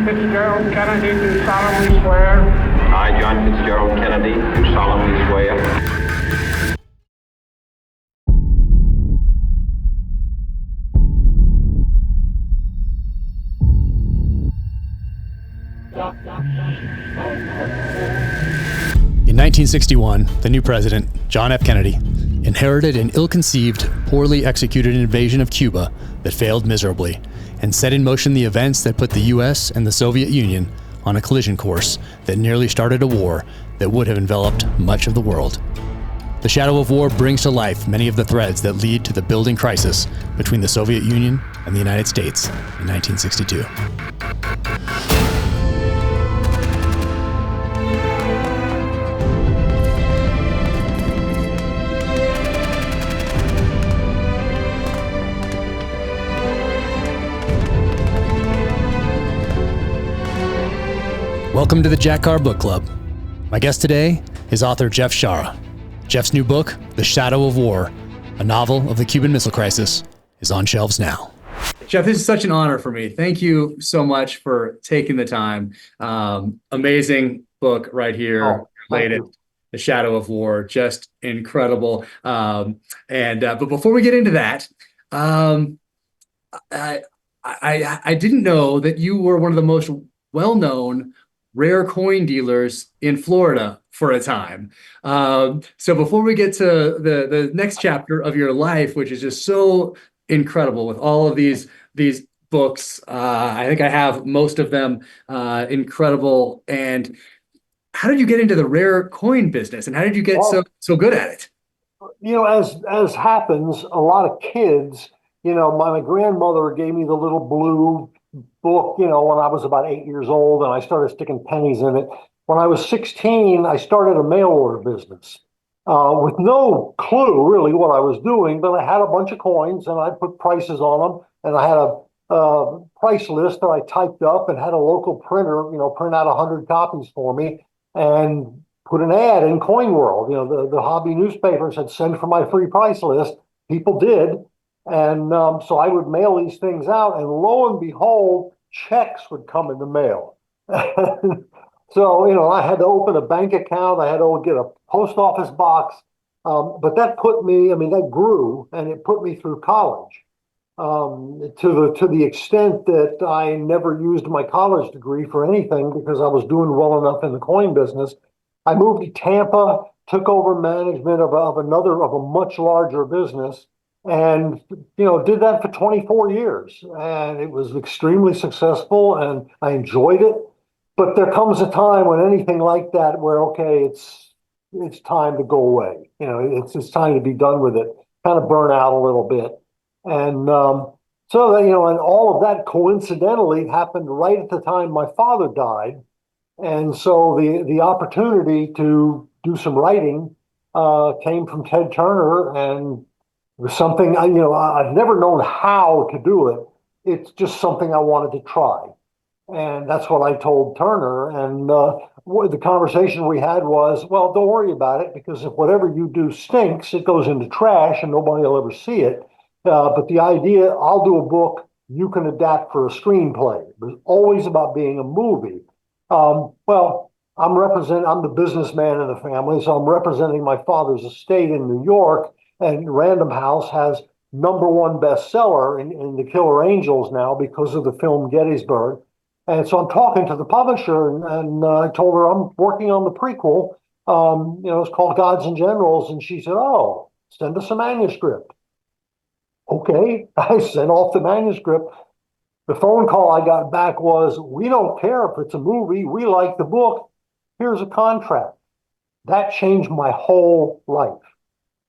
John Fitzgerald Kennedy, do solemnly swear. I, John Fitzgerald Kennedy, do solemnly swear. In 1961, the new president, John F. Kennedy, inherited an ill-conceived, poorly executed invasion of Cuba that failed miserably and set in motion the events that put the U.S. and the Soviet Union on a collision course that nearly started a war that would have enveloped much of the world. The shadow of war brings to life many of the threads that lead to the building crisis between the Soviet Union and the United States in 1962. Welcome to the Jack Carr Book Club. My guest today is author Jeff Shaara. Jeff's new book, The Shadow of War, a novel of the Cuban Missile Crisis, is on shelves now. Jeff, this is such an honor for me. Thank you so much for taking the time. Amazing book right here, related. The Shadow of War, just incredible. But before we get into that, I didn't know that you were one of the most well-known rare coin dealers in Florida for a time. So before we get to the next chapter of your life, which is just so incredible with all of these books, I think I have most of them, incredible. And how did you get into the rare coin business, and how did you get so good at it? You know, as happens, a lot of kids, you know, my grandmother gave me the little blue book, you know, when I was about 8 years old, and I started sticking pennies in it. When I was 16, I started a mail order business with no clue really what I was doing, but I had a bunch of coins and I put prices on them, and I had a price list that I typed up and had a local printer, you know, print out 100 copies for me and put an ad in Coin World, you know, the hobby newspaper, said, send for my free price list. People did. And so I would mail these things out, and lo and behold, checks would come in the mail. So, you know, I had to open a bank account. I had to get a post office box. But that put me, I mean, that grew, and it put me through college to the extent that I never used my college degree for anything because I was doing well enough in the coin business. I moved to Tampa, took over management of a much larger business, and, you know, did that for 24 years. And it was extremely successful, and I enjoyed it. But there comes a time when anything like that where, okay, it's time to go away. You know, it's time to be done with it, kind of burn out a little bit. And so, you know, and all of that coincidentally happened right at the time my father died. And so the opportunity to do some writing came from Ted Turner, and it was something I've never known how to do it. It's just something I wanted to try, and that's what I told Turner. And the conversation we had was, well, don't worry about it, because if whatever you do stinks, it goes into trash and nobody will ever see it. But the idea, I'll do a book you can adapt for a screenplay. It was always about being a movie. Well, I'm the businessman in the family, so I'm representing my father's estate in New York. And Random House has #1 bestseller in the Killer Angels now because of the film Gettysburg. And so I'm talking to the publisher, and I told her I'm working on the prequel. It's called Gods and Generals. And she said, oh, send us a manuscript. Okay, I sent off the manuscript. The phone call I got back was, we don't care if it's a movie. We like the book. Here's a contract. That changed my whole life.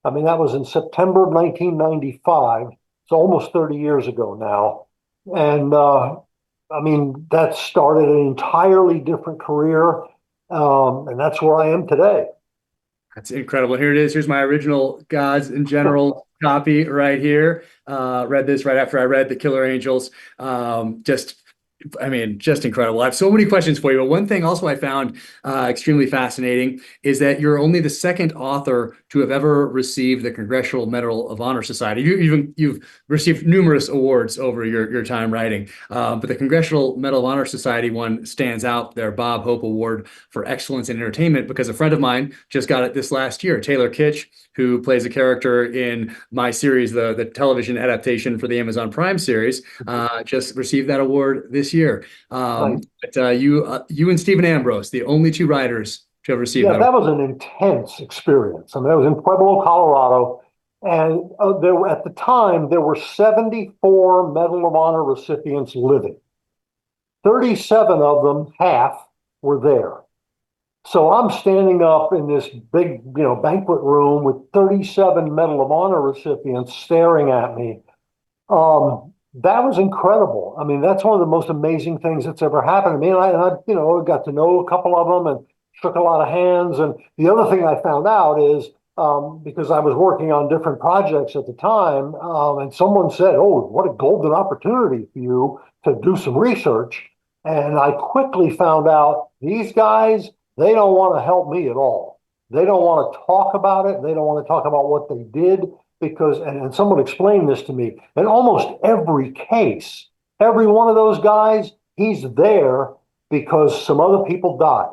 I mean, that was in September of 1995. It's almost 30 years ago now. And I mean, that started an entirely different career. And that's where I am today. That's incredible. Here it is. Here's my original Gods in General copy right here. Read this right after I read The Killer Angels. Just I mean, just incredible. I have so many questions for you. But one thing also I found extremely fascinating is that you're only the second author to have ever received the Congressional Medal of Honor Society. You've received numerous awards over your time writing, but the Congressional Medal of Honor Society one stands out. Their Bob Hope Award for Excellence in Entertainment, because a friend of mine just got it this last year. Taylor Kitsch, who plays a character in my series, the television adaptation for the Amazon Prime series, just received that award this year. Right. But you and Stephen Ambrose, the only two writers to have received Yeah, that. that was an intense experience. I mean, I was in Pueblo, Colorado, and at the time there were 74 Medal of Honor recipients living. 37 of them, half, were there. So I'm standing up in this big, banquet room with 37 Medal of Honor recipients staring at me. That was incredible. I mean, that's one of the most amazing things that's ever happened to me. And I got to know a couple of them and shook a lot of hands. And the other thing I found out is because I was working on different projects at the time, and someone said, "Oh, what a golden opportunity for you to do some research." And I quickly found out these guys, they don't want to help me at all. They don't want to talk about it. They don't want to talk about what they did because, and someone explained this to me, in almost every case, every one of those guys, he's there because some other people died.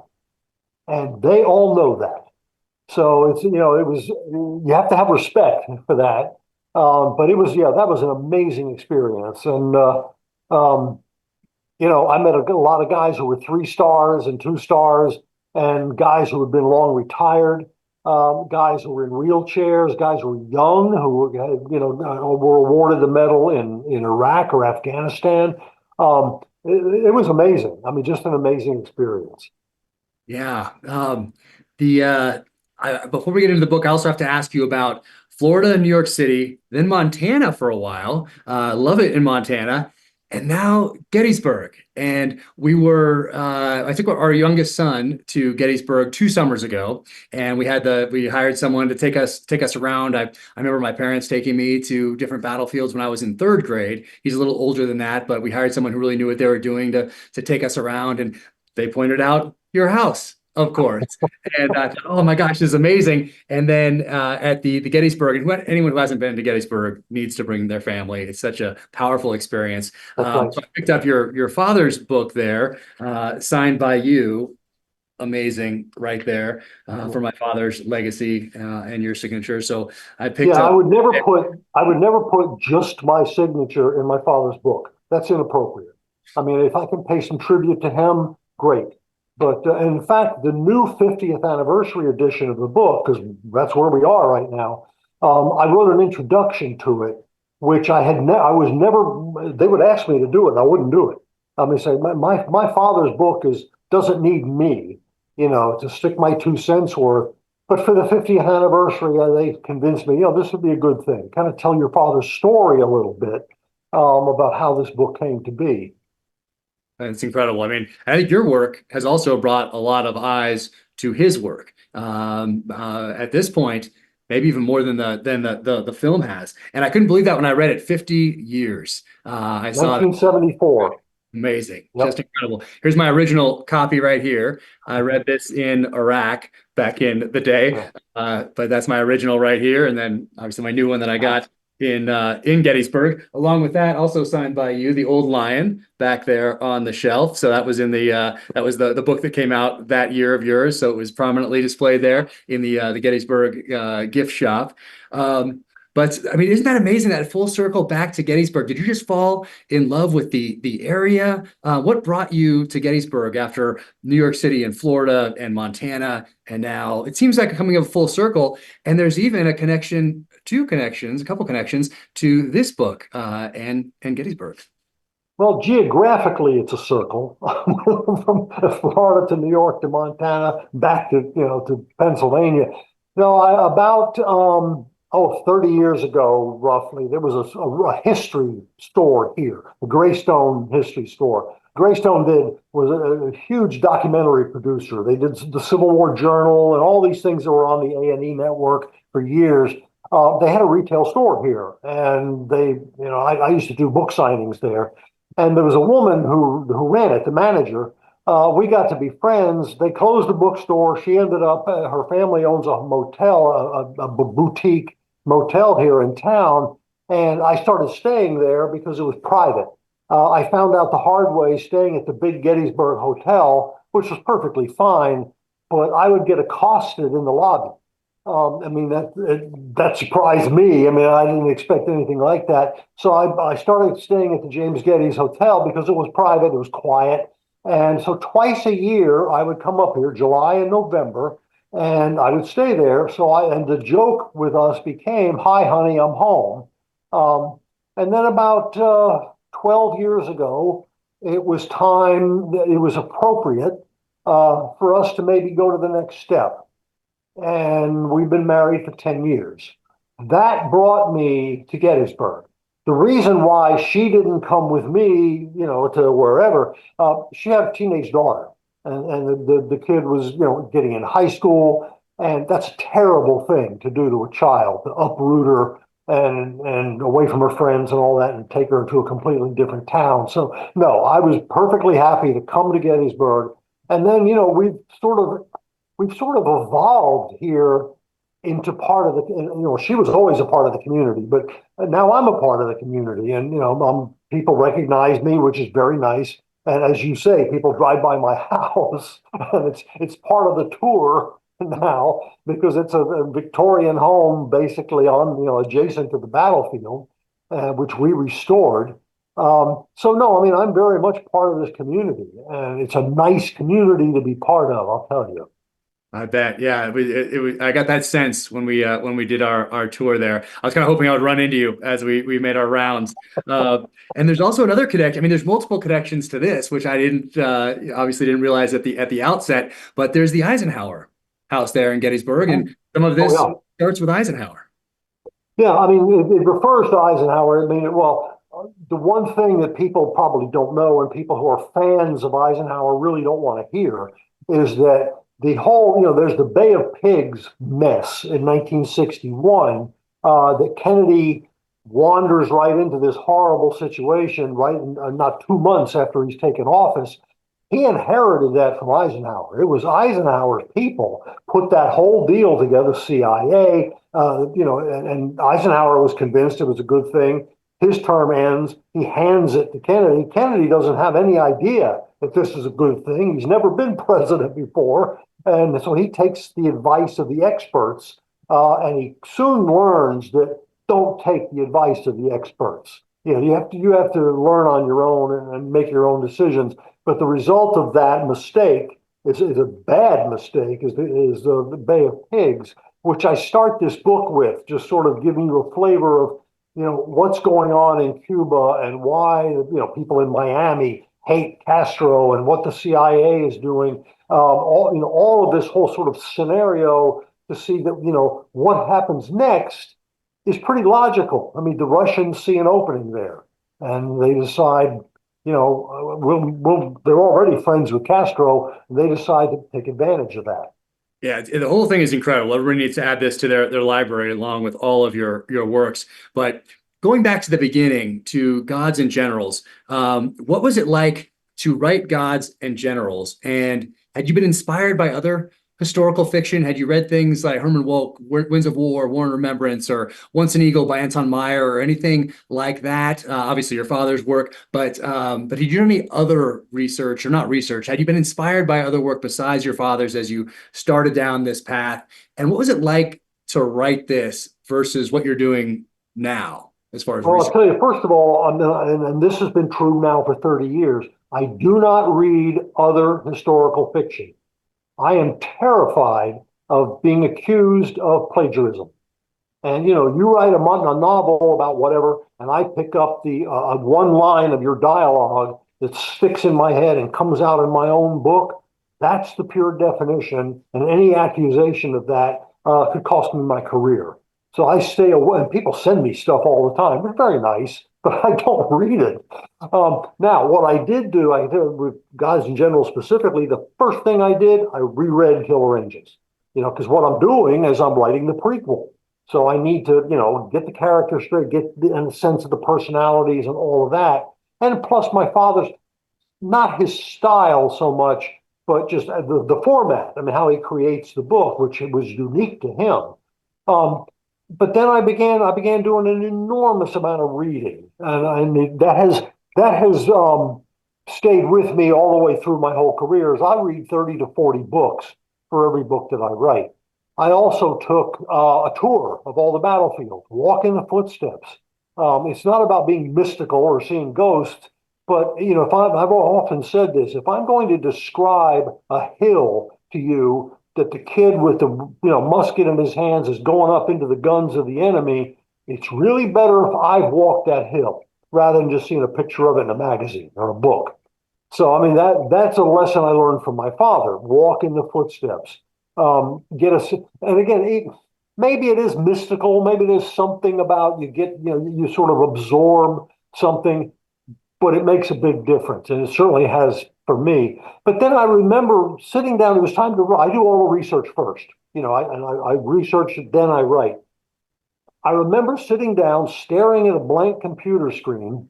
And they all know that. So you have to have respect for that. But that was an amazing experience. And, I met a lot of guys who were 3 stars and 2 stars, and guys who had been long retired, guys who were in wheelchairs, guys who were young, were awarded the medal in Iraq or Afghanistan. It was amazing. I mean, just an amazing experience. Yeah. Before we get into the book, I also have to ask you about Florida and New York City, then Montana for a while. Love it in Montana. And now Gettysburg. And I took our youngest son to Gettysburg 2 summers ago, and we hired someone to take us around. I remember my parents taking me to different battlefields when I was in 3rd grade. He's a little older than that, but we hired someone who really knew what they were doing to take us around. And they pointed out your house, of course. And I thought, oh my gosh, this is amazing. And then at the Gettysburg, and anyone who hasn't been to Gettysburg needs to bring their family. It's such a powerful experience. Right. So I picked up your father's book there, signed by you. Amazing, right there, for my father's legacy and your signature. So I picked up. I would never put just my signature in my father's book. That's inappropriate. I mean, if I can pay some tribute to him, great. But in fact, the new 50th anniversary edition of the book, because that's where we are right now, I wrote an introduction to it, which I was never. They would ask me to do it, and I wouldn't do it. I mean, say my father's book doesn't need me, to stick my 2 cents worth. But for the 50th anniversary, they convinced me, this would be a good thing. Kind of tell your father's story a little bit about how this book came to be. It's incredible. I mean, I think your work has also brought a lot of eyes to his work. At this point, maybe even more than the film has. And I couldn't believe that when I read it. 50 years. I saw 1974. Amazing. Yep. Just incredible. Here's my original copy right here. I read this in Iraq back in the day, but that's my original right here. And then obviously my new one that I got in Gettysburg. Along with that, also signed by you, The Old Lion, back there on the shelf. So that was the book that came out that year of yours. So it was prominently displayed there in the Gettysburg gift shop. But I mean, isn't that amazing, that full circle back to Gettysburg? Did you just fall in love with the area? What brought you to Gettysburg after New York City and Florida and Montana? And now it seems like coming of full circle. And there's even a couple connections to this book and Gettysburg. Well, geographically, it's a circle from Florida to New York to Montana, back to Pennsylvania. About 30 years ago, roughly, there was a history store here, the Greystone History Store. Greystone was a huge documentary producer. They did the Civil War Journal and all these things that were on the A&E network for years. They had a retail store here, and I used to do book signings there. And there was a woman who ran it, the manager. We got to be friends. They closed the bookstore. She ended up, her family owns a motel, a boutique motel here in town. And I started staying there because it was private. I found out the hard way staying at the big Gettysburg Hotel, which was perfectly fine, but I would get accosted in the lobby. I mean, that surprised me. I mean, I didn't expect anything like that. So I started staying at the James Geddes Hotel because it was private, it was quiet. And so twice a year, I would come up here, July and November, and I would stay there. And the joke with us became, "Hi, honey, I'm home." And then about 12 years ago, it was time, that it was appropriate for us to maybe go to the next step. And we've been married for 10 years. That brought me to Gettysburg. The reason why she didn't come with me, to wherever, she had a teenage daughter, and the kid was, getting in high school, and that's a terrible thing to do to a child, to uproot her and away from her friends and all that, and take her into a completely different town. So no, I was perfectly happy to come to Gettysburg, and then we've sort of evolved here into part of the, she was always a part of the community, but now I'm a part of the community, and, people recognize me, which is very nice. And as you say, people drive by my house, and it's part of the tour now because it's a Victorian home basically on, adjacent to the battlefield, which we restored. So no, I mean, I'm very much part of this community, and it's a nice community to be part of, I'll tell you. I bet. Yeah, I got that sense when we did our tour there. I was kind of hoping I would run into you as we made our rounds. And there's also another connection. I mean, there's multiple connections to this, which I obviously didn't realize at the outset. But there's the Eisenhower house there in Gettysburg, and some of this starts with Eisenhower. Yeah, I mean, it refers to Eisenhower. I mean, well, the one thing that people probably don't know, and people who are fans of Eisenhower really don't want to hear, is that the whole, there's the Bay of Pigs mess in 1961, that Kennedy wanders right into this horrible situation, right, not 2 months after he's taken office. He inherited that from Eisenhower. It was Eisenhower's people put that whole deal together, CIA, and Eisenhower was convinced it was a good thing. His term ends, he hands it to Kennedy. Kennedy doesn't have any idea if this is a good thing. He's never been president before. And so he takes the advice of the experts, and he soon learns that don't take the advice of the experts. You have to learn on your own and make your own decisions. But the result of that mistake is a bad mistake, is the Bay of Pigs, which I start this book with, just sort of giving you a flavor of, what's going on in Cuba and why, people in Miami hate Castro and what the CIA is doing. All of this whole sort of scenario to see that, what happens next is pretty logical. I mean, the Russians see an opening there, and they decide, they're already friends with Castro, and they decide to take advantage of that. Yeah, the whole thing is incredible. Everybody needs to add this to their library along with all of your works. But going back to the beginning, to Gods and Generals, what was it like to write Gods and Generals? And had you been inspired by other historical fiction? Had you read things like Herman Wouk, Winds of War, War and Remembrance, or Once an Eagle by Anton Meyer, or anything like that? Obviously, your father's work, but had you done any other research, or not research? Had you been inspired by other work besides your father's as you started down this path? And what was it like to write this versus what you're doing now, as far as Well, research? I'll tell you, first of all, and this has been true now for 30 years, I do not read other historical fiction. I am terrified of being accused of plagiarism. And, you write a novel about whatever, and I pick up the one line of your dialogue that sticks in my head and comes out in my own book. That's the pure definition, and any accusation of that could cost me my career. So I stay away, and people send me stuff all the time. They're very nice, but I don't read it. Now, what I did do, with Gods and Generals specifically, the first thing I did, I reread Killer Engines. Because what I'm doing is I'm writing the prequel. So I need to, get the characters straight, get the sense of the personalities and all of that. And plus my father's, not his style so much, but just the format. I mean, how he creates the book, which was unique to him. But then I began doing an enormous amount of reading, and that has stayed with me all the way through my whole career. As I read 30 to 40 books for every book that I write. I also took a tour of all the battlefields, walk in the footsteps. It's not about being mystical or seeing ghosts, but if I've often said this, if I'm going to describe a hill to you that the kid with the musket in his hands is going up into the guns of the enemy, it's really better if I've walked that hill rather than just seeing a picture of it in a magazine or a book. So I mean that's a lesson I learned from my father. Walk in the footsteps. Get us, and again, maybe it is mystical. Maybe there's something about you sort of absorb something, but it makes a big difference, and it certainly has for me. But then I remember sitting down. It was time to write. I do all the research first, I research it, then I write. I remember sitting down, staring at a blank computer screen,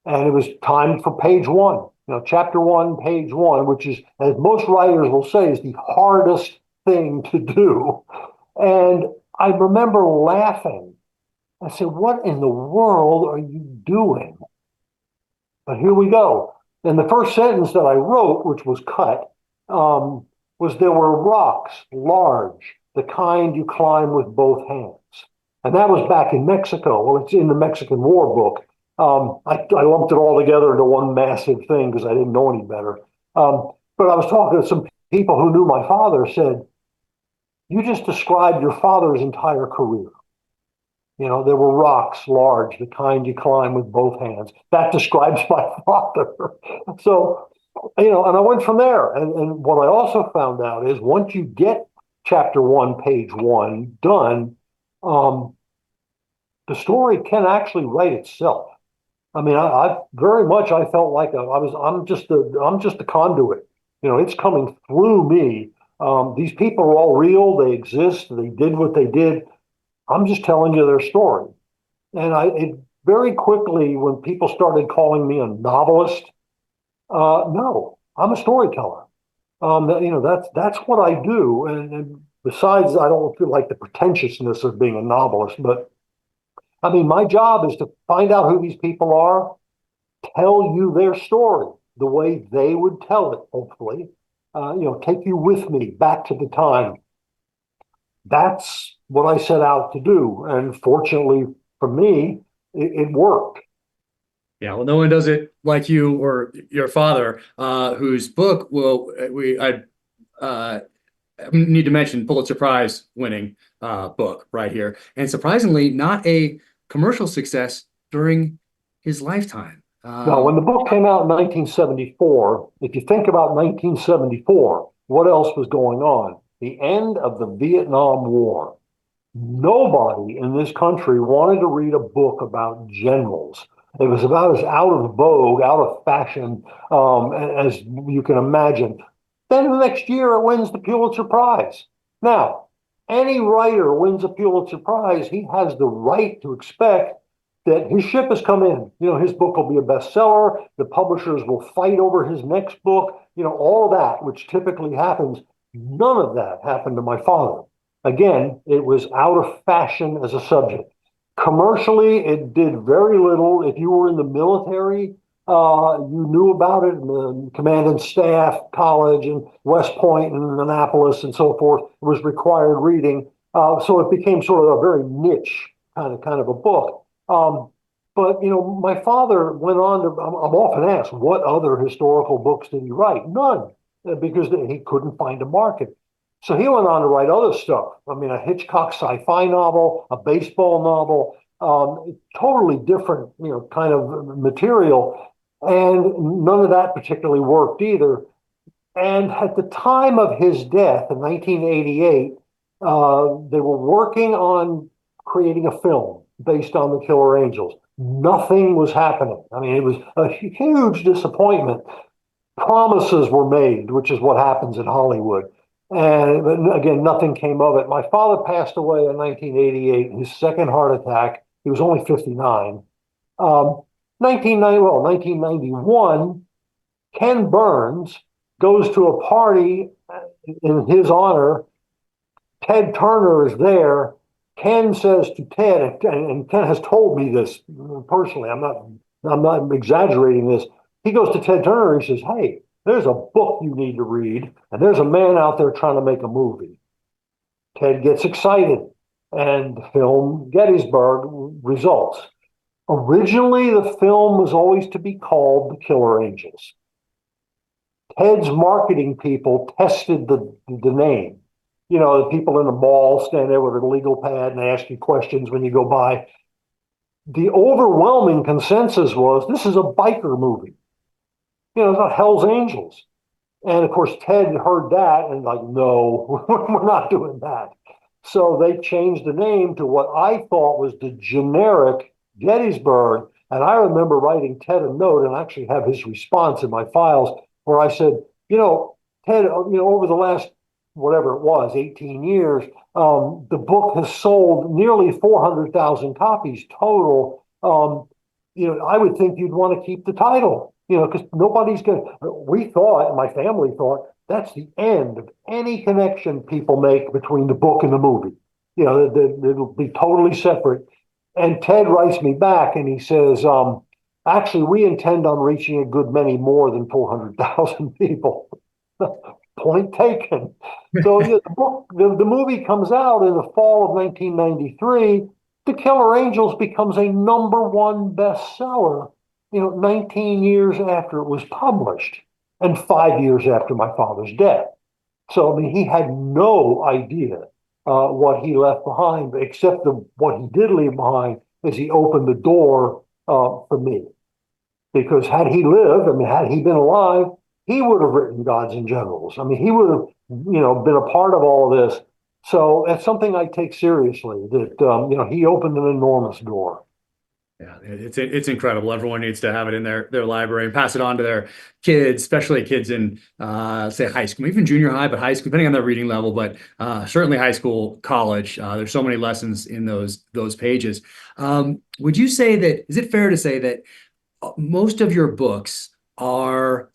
and it was time for page one. Chapter one, page one, which is, as most writers will say, is the hardest thing to do. And I remember laughing. I said, "What in the world are you doing?" But here we go. And the first sentence that I wrote, which was cut, was there were rocks, large, the kind you climb with both hands. And that was back in Mexico. Well, it's in the Mexican War book. I lumped it all together into one massive thing because I didn't know any better. But I was talking to some people who knew my father, said, "You just described your father's entire career. There were rocks, large, the kind you climb with both hands. That describes my father." So, and I went from there. And what I also found out is once you get chapter one, page one done, the story can actually write itself. I mean, I very much I felt like I'm just the conduit. It's coming through me. These people are all real. They exist. They did what they did. I'm just telling you their story. And it very quickly, when people started calling me a novelist, no, I'm a storyteller. That's what I do. And besides, I don't feel like the pretentiousness of being a novelist, but I mean, my job is to find out who these people are, tell you their story the way they would tell it, hopefully. Take you with me back to the time. That's what I set out to do. And fortunately for me, it worked. Yeah, well, no one does it like you or your father, whose book I need to mention Pulitzer Prize winning book right here, and surprisingly, not a commercial success during his lifetime. Now, when the book came out in 1974, if you think about 1974, what else was going on? The end of the Vietnam War. Nobody in this country wanted to read a book about generals. It was about as out of vogue, out of fashion as you can imagine. Then the next year, it wins the Pulitzer Prize. Now, any writer wins a Pulitzer Prize, he has the right to expect that his ship has come in. His book will be a bestseller. The publishers will fight over his next book. All that, which typically happens. None of that happened to my father. Again, it was out of fashion as a subject. Commercially, it did very little. If you were in the military, you knew about it in the command and staff college and West Point and Annapolis and so forth. It was required reading. So it became sort of a very niche kind of a book. But my father went on to, I'm often asked, what other historical books did he write? None, because he couldn't find a market. So he went on to write other stuff. I mean, a Hitchcock sci-fi novel, a baseball novel, totally different, kind of material. And none of that particularly worked either. And at the time of his death in 1988, they were working on creating a film based on the Killer Angels. Nothing was happening. I mean, it was a huge disappointment. Promises were made, which is what happens in Hollywood. And again, nothing came of it. My father passed away in 1988, his second heart attack. He was only 59. 1991, Ken Burns goes to a party in his honor. Ted Turner is there. Ken says to Ted, and Ken has told me this personally. I'm not exaggerating this. He goes to Ted Turner and he says, "Hey, there's a book you need to read, and there's a man out there trying to make a movie." Ted gets excited, and the film Gettysburg results. Originally, the film was always to be called The Killer Angels. Ted's marketing people tested the name. You know, the people in the mall stand there with a legal pad and they ask you questions when you go by. The overwhelming consensus was this is a biker movie. You know, it's not Hell's Angels. And of course, Ted heard that and like, no, we're not doing that. So they changed the name to what I thought was the generic Gettysburg. And I remember writing Ted a note and I actually have his response in my files where I said, you know, Ted, over the last, whatever it was, 18 years, the book has sold nearly 400,000 copies total. I would think you'd want to keep the title, because nobody's going to, we thought, my family thought, that's the end of any connection people make between the book and the movie. It'll be totally separate. And Ted writes me back and he says, actually, we intend on reaching a good many more than 400,000 people. Point taken. So the movie comes out in the fall of 1993. The Killer Angels becomes a #1 bestseller, 19 years after it was published and 5 years after my father's death. So, I mean, he had no idea what he left behind, except what he did leave behind is he opened the door for me. Because had he lived, had he been alive, he would have written Gods and Generals. I mean, he would have, been a part of all of this. So that's something I take seriously, that, he opened an enormous door. Yeah, it's incredible. Everyone needs to have it in their library and pass it on to their kids, especially kids in, say, high school, even junior high, but high school, depending on their reading level, but certainly high school, college. There's so many lessons in those pages. Would you say that, is it fair to say that most of your books are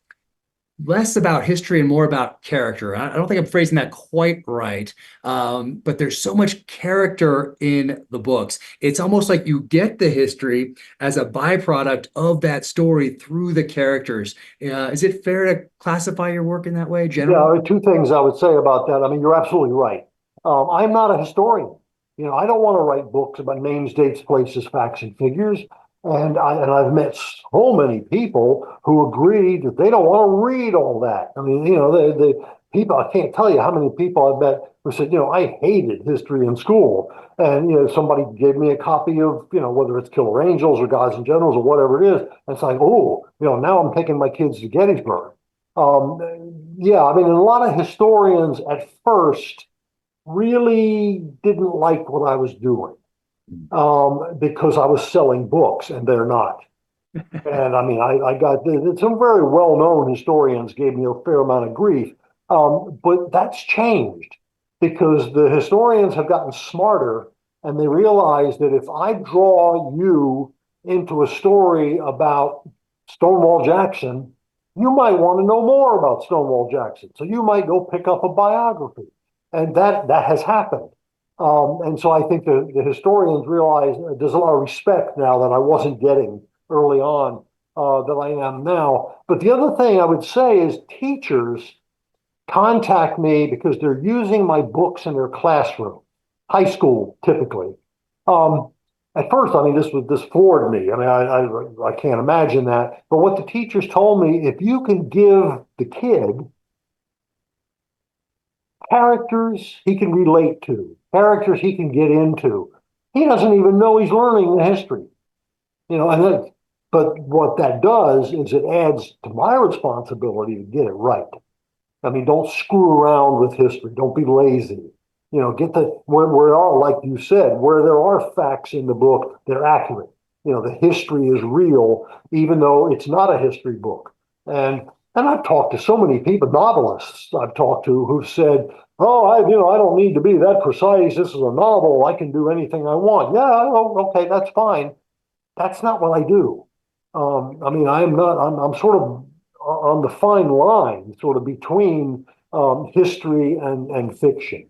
less about history and more about character? I don't think I'm phrasing that quite right, but there's so much character in the books. It's almost like you get the history as a byproduct of that story through the characters. Is it fair to classify your work in that way, generally? Yeah, two things I would say about that. I mean, you're absolutely right. I'm not a historian. I don't want to write books about names, dates, places, facts, and figures. And I've met so many people who agree that they don't want to read all that. I mean, the people, I can't tell you how many people I've met who said, I hated history in school. And, somebody gave me a copy of, whether it's Killer Angels or Gods and Generals or whatever it is. And it's like, oh, now I'm taking my kids to Gettysburg. Yeah, I mean, a lot of historians at first really didn't like what I was doing. Because I was selling books and they're not. And I mean, I got some very well-known historians gave me a fair amount of grief. But that's changed because the historians have gotten smarter and they realize that if I draw you into a story about Stonewall Jackson, you might want to know more about Stonewall Jackson. So you might go pick up a biography. And that has happened. And so I think the historians realize there's a lot of respect now that I wasn't getting early on that I am now. But the other thing I would say is teachers contact me because they're using my books in their classroom, high school typically. At first, I mean, this floored me. I mean, I can't imagine that. But what the teachers told me, if you can give the kid characters he can relate to, characters he can get into, he doesn't even know he's learning the history. But what that does is it adds to my responsibility to get it right. I mean, don't screw around with history. Don't be lazy. Get where there are, like you said, where there are facts in the book, they're accurate. The history is real, even though it's not a history book. And I've talked to so many people, novelists I've talked to who've said, oh, I don't need to be that precise. This is a novel. I can do anything I want. Yeah, okay, that's fine. That's not what I do. I mean, I'm not, I'm sort of on the fine line, sort of between history and fiction.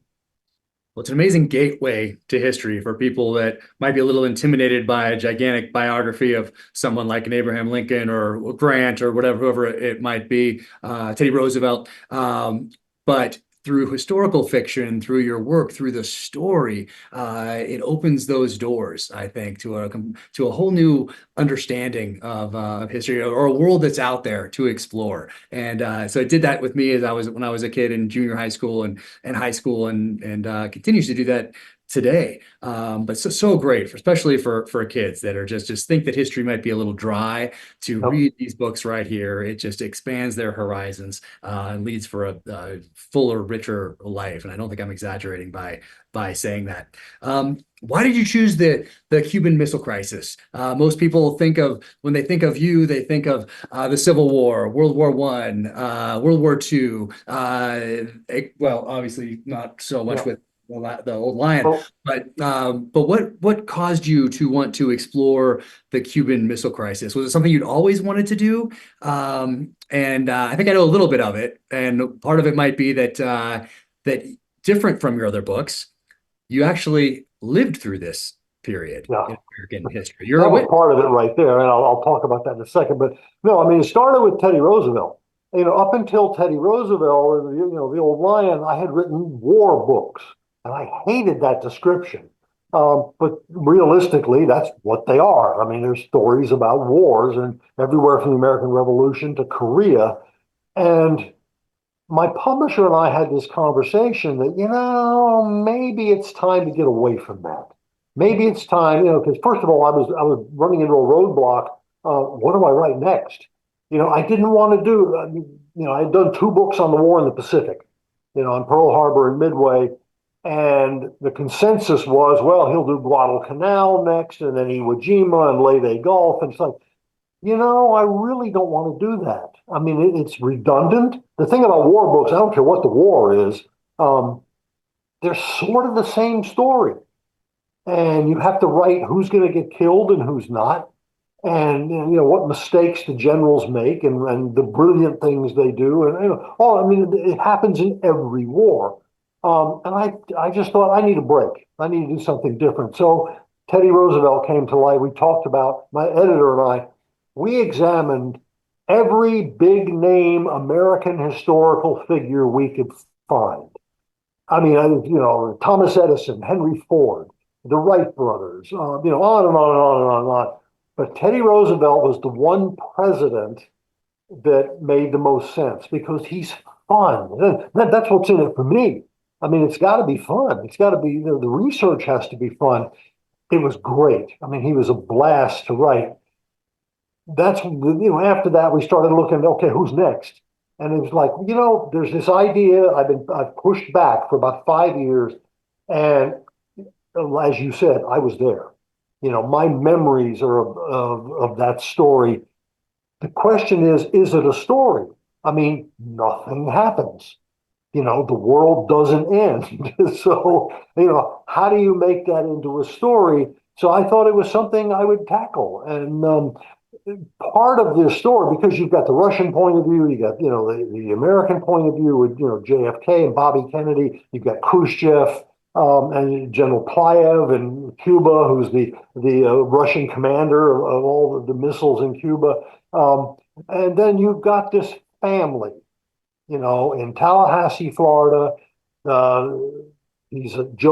Well, it's an amazing gateway to history for people that might be a little intimidated by a gigantic biography of someone like an Abraham Lincoln or Grant or whatever, whoever it might be, Teddy Roosevelt. But through historical fiction, through your work, through the story, it opens those doors, I think, to a whole new understanding of history or a world that's out there to explore. And so it did that with me as when I was a kid in junior high school and high school, and continues to do that today. But so great, especially for kids that are just think that history might be a little dry. To Yep. read these books right here, it just expands their horizons and leads for a fuller, richer life. And I don't think I'm exaggerating by saying that. Why did you choose the Cuban Missile Crisis? Most people when they think of you, they think of the Civil War, World War One, World War Two. Well, obviously not so much Yeah. with the old lion, Well, but what caused you to want to explore the Cuban Missile Crisis? Was it something you'd always wanted to do? And I think I know a little bit of it, and part of it might be that different from your other books, you actually lived through this period yeah. in American history. You're That a was witness. part of it right there, and I'll talk about that in a second. But no, I mean, it started with Teddy Roosevelt. Up until Teddy Roosevelt, the old lion, I had written war books, and I hated that description. But realistically, that's what they are. I mean, there's stories about wars, and everywhere from the American Revolution to Korea. And my publisher and I had this conversation that, maybe it's time to get away from that. Maybe it's time, because first of all, I was running into a roadblock. What do I write next? I didn't want to do. I had done two books on the war in the Pacific, on Pearl Harbor and Midway, and the consensus was, well, he'll do Guadalcanal next, and then Iwo Jima and Leyte Gulf, and it's like, I really don't want to do that. I mean, it's redundant. The thing about war books, I don't care what the war is, they're sort of the same story. And you have to write who's going to get killed and who's not, and what mistakes the generals make, and the brilliant things they do, and I mean, it happens in every war. And I just thought I need a break. I need to do something different. So Teddy Roosevelt came to light. We talked about, my editor and I, we examined every big name American historical figure we could find. I mean, Thomas Edison, Henry Ford, the Wright brothers, on and on and on and on and on. But Teddy Roosevelt was the one president that made the most sense because he's fun. That's what's in it for me. I mean, it's got to be fun. It's got to be, the research has to be fun. It was great. I mean, he was a blast to write. That's, after that, we started looking, okay, who's next? And it was like, there's this idea I've pushed back for about 5 years. And as you said, I was there. My memories are of that story. The question is it a story? I mean, nothing happens. The world doesn't end. So, how do you make that into a story? So I thought it was something I would tackle. And part of this story, because you've got the Russian point of view, you got, the American point of view with, JFK and Bobby Kennedy, you've got Khrushchev, and General Plyev in Cuba, who's the Russian commander of all the missiles in Cuba. And then you've got this family, in Tallahassee, Florida. Joe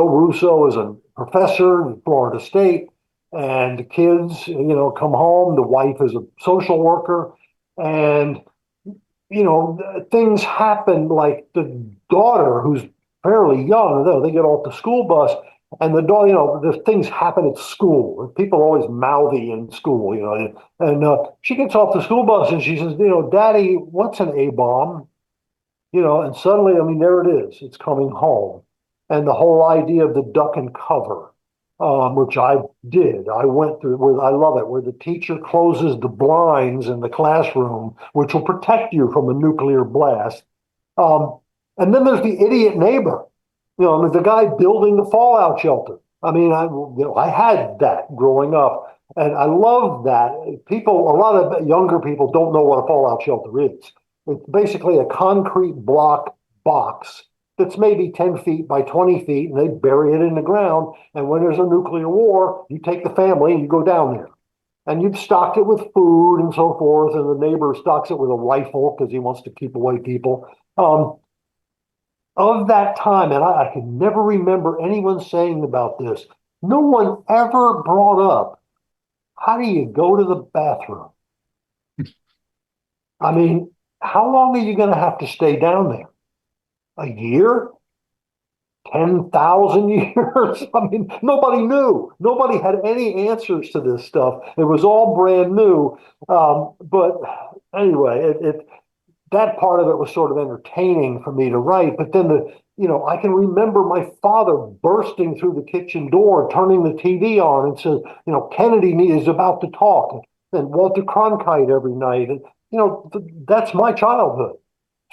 Russo is a professor in Florida State, and the kids, come home. The wife is a social worker, and things happen. Like the daughter, who's fairly young, they get off the school bus, and the daughter, the things happen at school. People are always mouthy in school, and she gets off the school bus and she says, Daddy, what's an A-bomb? And suddenly, I mean, there it is. It's coming home. And the whole idea of the duck and cover, which I did. I went through where I love it, where the teacher closes the blinds in the classroom, which will protect you from a nuclear blast. And then there's the idiot neighbor, the guy building the fallout shelter. I mean, I had that growing up. And I love that. A lot of younger people don't know what a fallout shelter is. It's basically a concrete block box that's maybe 10 feet by 20 feet, and they bury it in the ground. And when there's a nuclear war, you take the family and you go down there. And you've stocked it with food and so forth, and the neighbor stocks it with a rifle because he wants to keep away people. Of that time, and I can never remember anyone saying about this, no one ever brought up, how do you go to the bathroom? I mean, how long are you going to have to stay down there? A year? 10,000 years? I mean, nobody knew. Nobody had any answers to this stuff. It was all brand new. But anyway, that part of it was sort of entertaining for me to write. But then I can remember my father bursting through the kitchen door, turning the TV on, and says, Kennedy is about to talk, and Walter Cronkite every night, and that's my childhood.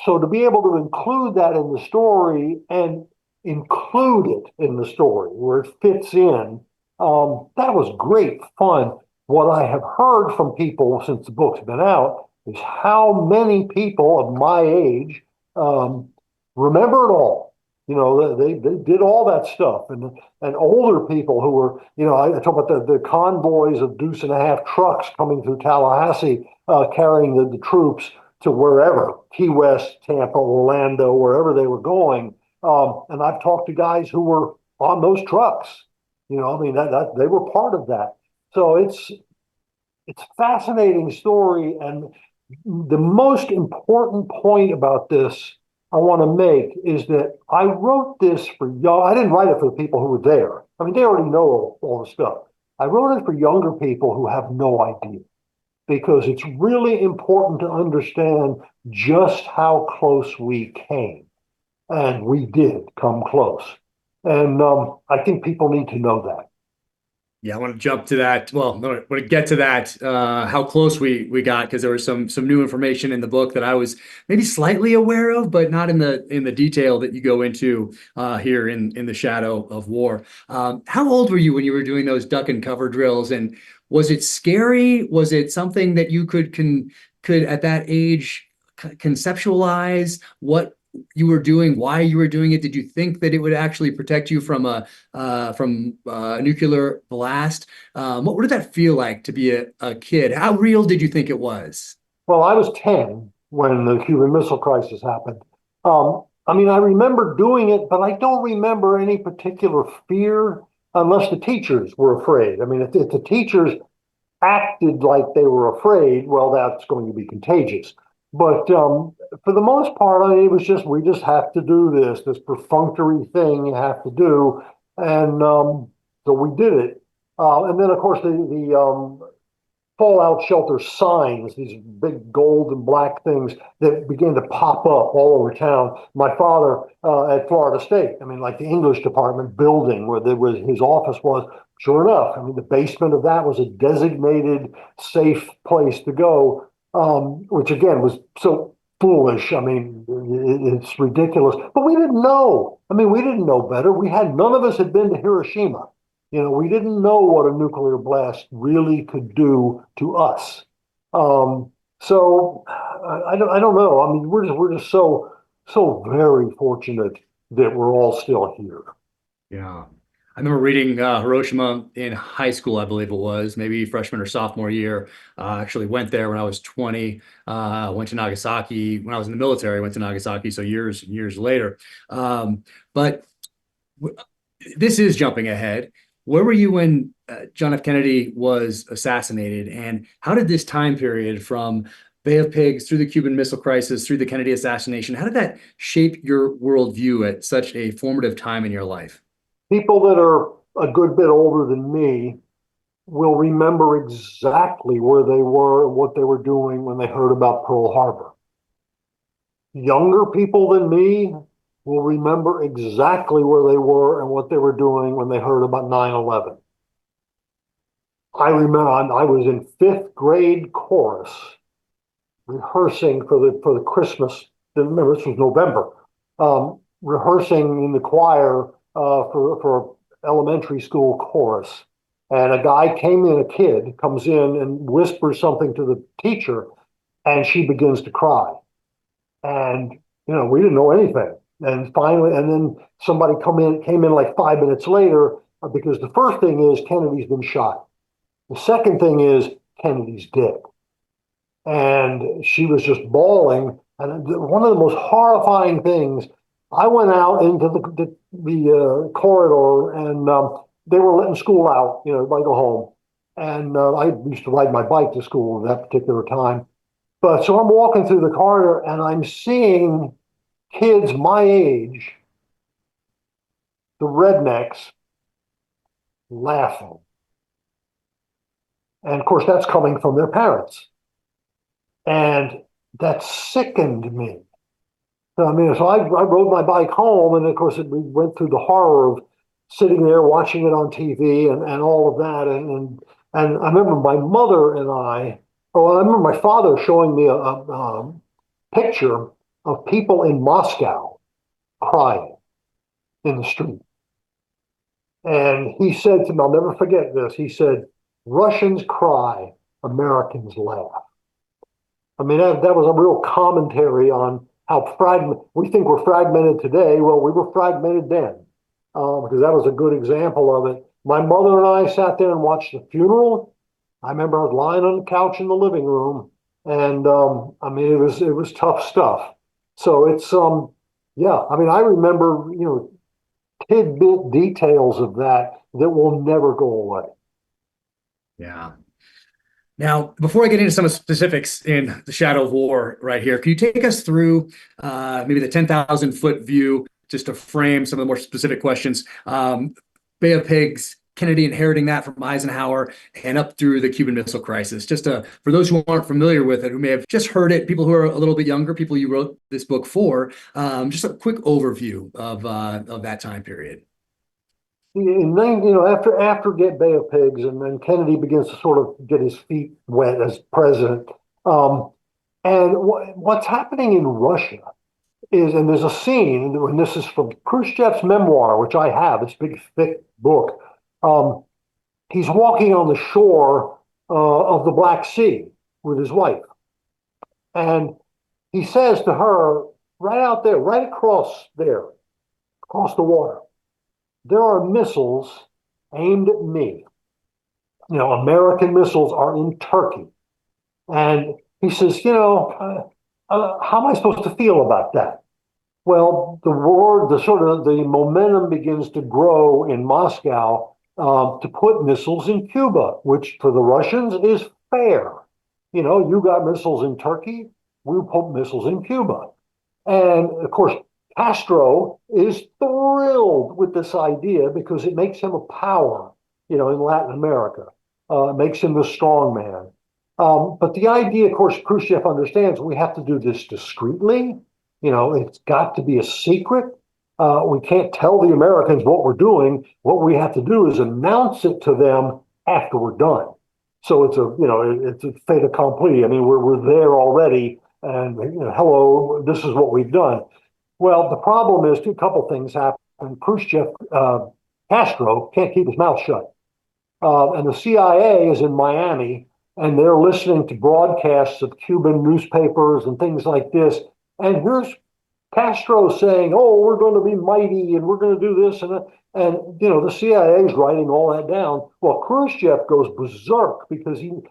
So to be able to include that in the story and include it in the story where it fits in, that was great fun. What I have heard from people since the book's been out is how many people of my age remember it all. They did all that stuff, and older people who were, I talk about the convoys of deuce and a half trucks coming through Tallahassee, carrying the troops to wherever, Key West, Tampa, Orlando, wherever they were going. And I've talked to guys who were on those trucks. That they were part of that. So it's a fascinating story, and the most important point about this I want to make is that I wrote this for young. I didn't write it for the people who were there. I mean, they already know all the stuff. I wrote it for younger people who have no idea, because it's really important to understand just how close we came. And we did come close. And I think people need to know that. Yeah, I want to jump to that. Well, I want to get to that, how close we got, because there was some new information in the book that I was maybe slightly aware of, but not in the detail that you go into here in the shadow of war. How old were you when you were doing those duck and cover drills? And was it scary? Was it something that you could at that age conceptualize what you were doing, why you were doing it? Did you think that it would actually protect you from a nuclear blast? What did that feel like to be a kid? How real did you think it was? Well, I was 10 when the Cuban Missile Crisis happened. I mean, I remember doing it, but I don't remember any particular fear unless the teachers were afraid. I mean, if the teachers acted like they were afraid, well, that's going to be contagious. But for the most part, I mean, it was just, we just have to do this perfunctory thing you have to do. And so we did it. And then, of course, the fallout shelter signs, these big gold and black things that began to pop up all over town. My father at Florida State, I mean, like the English department building where his office was, sure enough, I mean, the basement of that was a designated safe place to go. Which again was so foolish. I mean, it's ridiculous. But we didn't know. I mean, we didn't know better. None of us had been to Hiroshima. We didn't know what a nuclear blast really could do to us. So I don't know. I mean, we're just so very fortunate that we're all still here. Yeah. I remember reading Hiroshima in high school, I believe it was, maybe freshman or sophomore year. Actually went there when I was 20, went to Nagasaki when I was in the military, went to Nagasaki, so years later. But this is jumping ahead. Where were you when John F. Kennedy was assassinated? And how did this time period from Bay of Pigs through the Cuban Missile Crisis, through the Kennedy assassination, how did that shape your worldview at such a formative time in your life? People that are a good bit older than me will remember exactly where they were and what they were doing when they heard about Pearl Harbor. Younger people than me will remember exactly where they were and what they were doing when they heard about 9/11. I remember I was in fifth grade chorus rehearsing for the Christmas. Remember, this was November. Rehearsing in the choir for elementary school chorus. And a guy came in, a kid comes in and whispers something to the teacher, and she begins to cry. And, we didn't know anything. And finally, and then somebody came in like 5 minutes later, because the first thing is Kennedy's been shot. The second thing is Kennedy's dead. And she was just bawling. And one of the most horrifying things, I went out into the corridor, and they were letting school out, everybody go home. And I used to ride my bike to school at that particular time. But so I'm walking through the corridor, and I'm seeing kids my age, the rednecks, laughing. And of course, that's coming from their parents. And that sickened me. So I rode my bike home, and of course, we went through the horror of sitting there watching it on TV and all of that. And I remember my mother and I remember my father showing me a picture of people in Moscow crying in the street. And he said to me, I'll never forget this, he said, "Russians cry, Americans laugh." That was a real commentary on how we think we're fragmented today. Well, we were fragmented then, because that was a good example of it. My mother and I sat there and watched the funeral. I remember I was lying on the couch in the living room, and it was tough stuff. So it's I remember tidbit details of that will never go away. Yeah. Now, before I get into some specifics in the shadow of war right here, can you take us through maybe the 10,000-foot view, just to frame some of the more specific questions? Bay of Pigs, Kennedy inheriting that from Eisenhower, and up through the Cuban Missile Crisis. Just for those who aren't familiar with it, who may have just heard it, people who are a little bit younger, people you wrote this book for, just a quick overview of that time period. After get Bay of Pigs, and then Kennedy begins to sort of get his feet wet as president. And what's happening in Russia is, and there's a scene, and this is from Khrushchev's memoir, which I have, this big, thick book. He's walking on the shore of the Black Sea with his wife. And he says to her, right out there, right across the water, "There are missiles aimed at me. American missiles are in Turkey." And he says, how am I supposed to feel about that? Well, the momentum begins to grow in Moscow to put missiles in Cuba, which for the Russians is fair. You got missiles in Turkey, we put missiles in Cuba. And of course, Castro is thrilled with this idea because it makes him a power, in Latin America. It makes him the strong man. But the idea, of course, Khrushchev understands we have to do this discreetly. It's got to be a secret. We can't tell the Americans what we're doing. What we have to do is announce it to them after we're done. So it's a fait accompli. We're there already, and hello, this is what we've done. Well, the problem is a couple things happen. Castro can't keep his mouth shut. And the CIA is in Miami, and they're listening to broadcasts of Cuban newspapers and things like this. And here's Castro saying, "Oh, we're going to be mighty, and we're going to do this." And the CIA is writing all that down. Well, Khrushchev goes berserk because he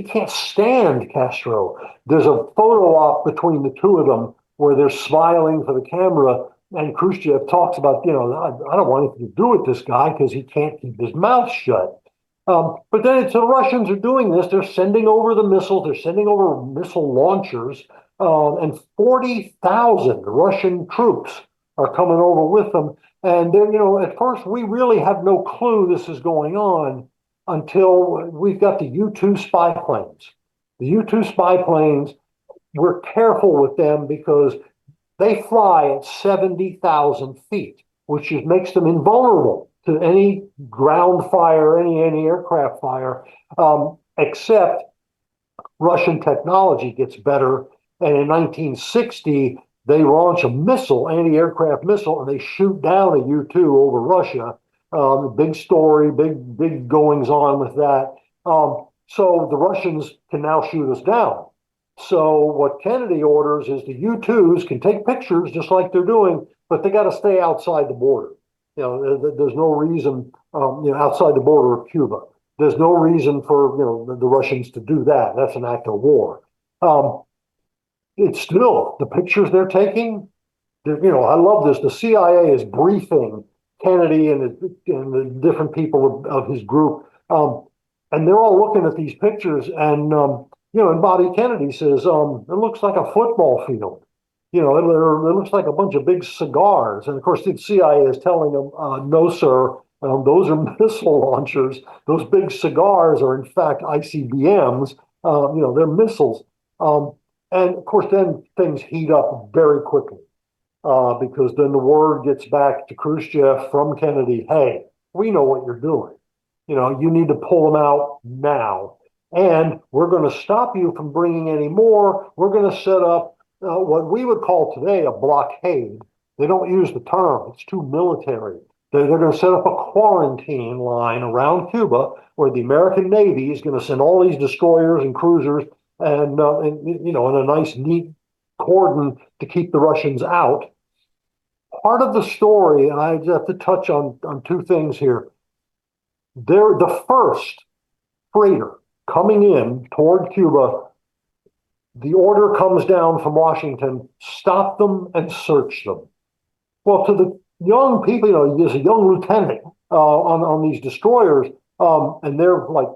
can't stand Castro. There's a photo op between the two of them where they're smiling for the camera, and Khrushchev talks about, I don't want anything to do with this guy because he can't keep his mouth shut. But then the Russians are doing this. They're sending over the missiles. They're sending over missile launchers, and 40,000 Russian troops are coming over with them. And then, at first we really have no clue this is going on until we've got the U-2 spy planes. The U-2 spy planes, we're careful with them because they fly at 70,000 feet, which just makes them invulnerable to any ground fire, any aircraft fire, except Russian technology gets better. And in 1960, they launch a missile, anti-aircraft missile, and they shoot down a U-2 over Russia. Big story, big goings on with that. So the Russians can now shoot us down. So what Kennedy orders is the U-2s can take pictures just like they're doing, but they got to stay outside the border. There's no reason, outside the border of Cuba. There's no reason for the Russians to do that. That's an act of war. It's still the pictures they're taking. I love this. The CIA is briefing Kennedy and the different people of his group, and they're all looking at these pictures. And Bobby Kennedy says, "It looks like a football field. It looks like a bunch of big cigars." And of course, the CIA is telling him, "No, sir. Those are missile launchers. Those big cigars are in fact ICBMs. They're missiles." And of course, then things heat up very quickly because then the word gets back to Khrushchev from Kennedy, "Hey, we know what you're doing. You need to pull them out now. And we're going to stop you from bringing any more. We're going to set up what we would call today a blockade." They don't use the term. It's too military. They're going to set up a quarantine line around Cuba where the American Navy is going to send all these destroyers and cruisers and in a nice, neat cordon to keep the Russians out. Part of the story, and I have to touch on two things here. They're the first freighter coming in toward Cuba. The order comes down from Washington: stop them and search them. Well, to the young people, there's a young lieutenant on these destroyers, and they're like,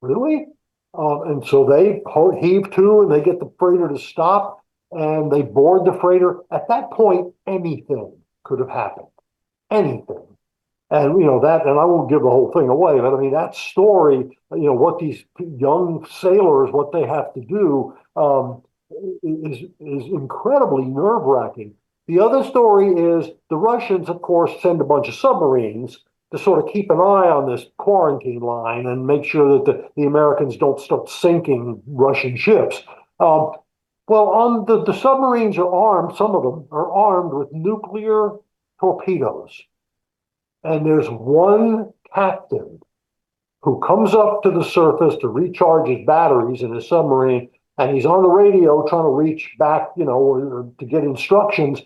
"Really?" And so they heave to, and they get the freighter to stop, and they board the freighter. At that point, anything could have happened. Anything. And that, and I won't give the whole thing away, but I mean that story, what these young sailors, what they have to do, is incredibly nerve-wracking. The other story is the Russians, of course, send a bunch of submarines to sort of keep an eye on this quarantine line and make sure that the Americans don't start sinking Russian ships. Well, on the submarines are armed. Some of them are armed with nuclear torpedoes. And there's one captain who comes up to the surface to recharge his batteries in his submarine, and he's on the radio trying to reach back, or to get instructions.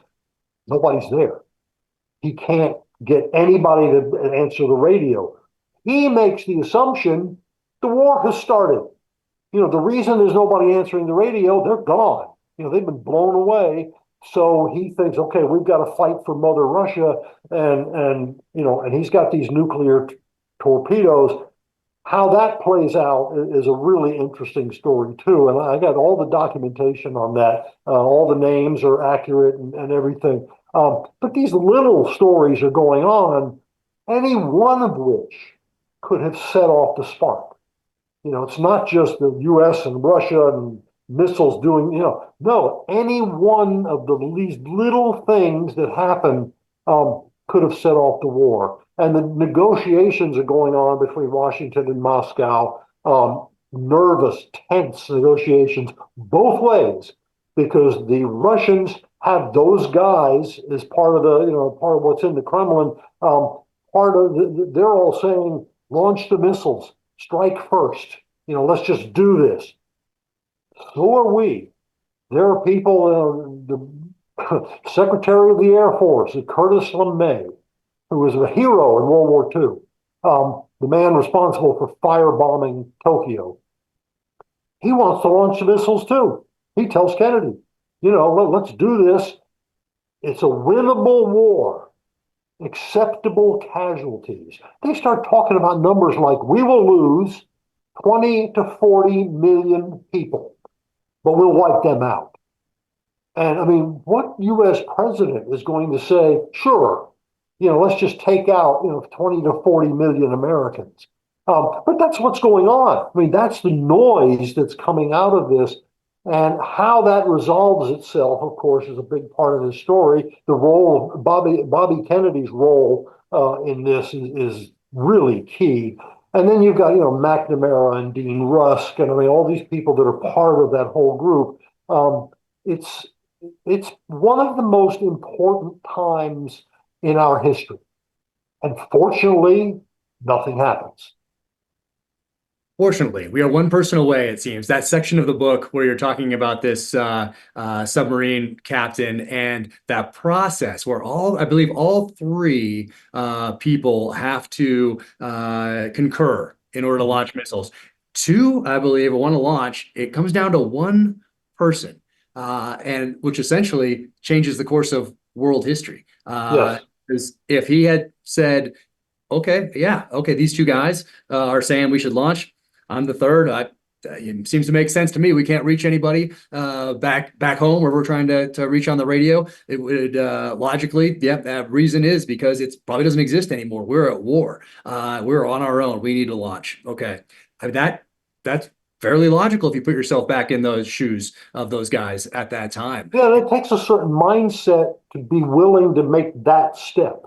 Nobody's there. He can't get anybody to answer the radio. He makes the assumption the war has started. The reason there's nobody answering the radio, they're gone. They've been blown away. So he thinks, okay, we've got to fight for Mother Russia, and he's got these nuclear torpedoes. How that plays out is a really interesting story too, and I got all the documentation on that. All the names are accurate and everything. But these little stories are going on, any one of which could have set off the spark. It's not just the U.S. and Russia and missiles doing, no, any one of these little things that happen could have set off the war. And the negotiations are going on between Washington and Moscow, nervous, tense negotiations both ways, because the Russians have those guys as part of part of what's in the Kremlin. They're all saying, launch the missiles, strike first. Let's just do this. So are we. There are people, the Secretary of the Air Force, Curtis LeMay, who was a hero in World War II, the man responsible for firebombing Tokyo. He wants to launch the missiles too. He tells Kennedy, let's do this. It's a winnable war, acceptable casualties. They start talking about numbers like we will lose 20 to 40 million people, but we'll wipe them out. And I mean, what U.S. president is going to say, sure, let's just take out, 20 to 40 million Americans. But that's what's going on. I mean, that's the noise that's coming out of this. And how that resolves itself, of course, is a big part of the story. The role of Bobby Kennedy's role in this is really key. And then you've got, McNamara and Dean Rusk, and I mean, all these people that are part of that whole group. It's one of the most important times in our history. And fortunately, nothing happens. Fortunately, we are one person away, it seems. That section of the book where you're talking about this submarine captain and that process where I believe all three people have to concur in order to launch missiles. Two, I believe, want to launch. It comes down to one person, and which essentially changes the course of world history. Yes. Because if he had said, okay, yeah, okay, these two guys are saying we should launch. I'm the third. It seems to make sense to me. We can't reach anybody back home where we're trying to reach on the radio. It would logically, yeah, that reason is because it probably doesn't exist anymore. We're at war. We're on our own. We need to launch. Okay, I mean, that's fairly logical if you put yourself back in those shoes of those guys at that time. Yeah, it takes a certain mindset to be willing to make that step,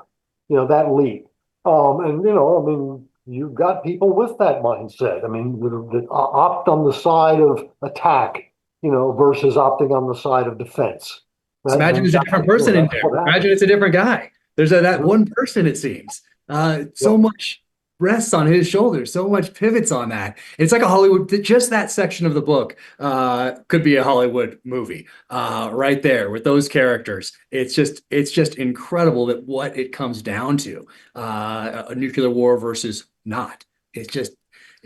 that leap. And I mean, you've got people with that mindset. I mean, that opt on the side of attack, versus opting on the side of defense. Imagine there's a different person in there. Imagine it's a different guy. There's that one person, it seems. So much rests on his shoulders, so much pivots on that. It's like a Hollywood, just that section of the book could be a Hollywood movie right there with those characters. It's just incredible that what it comes down to, a nuclear war versus not. It's just,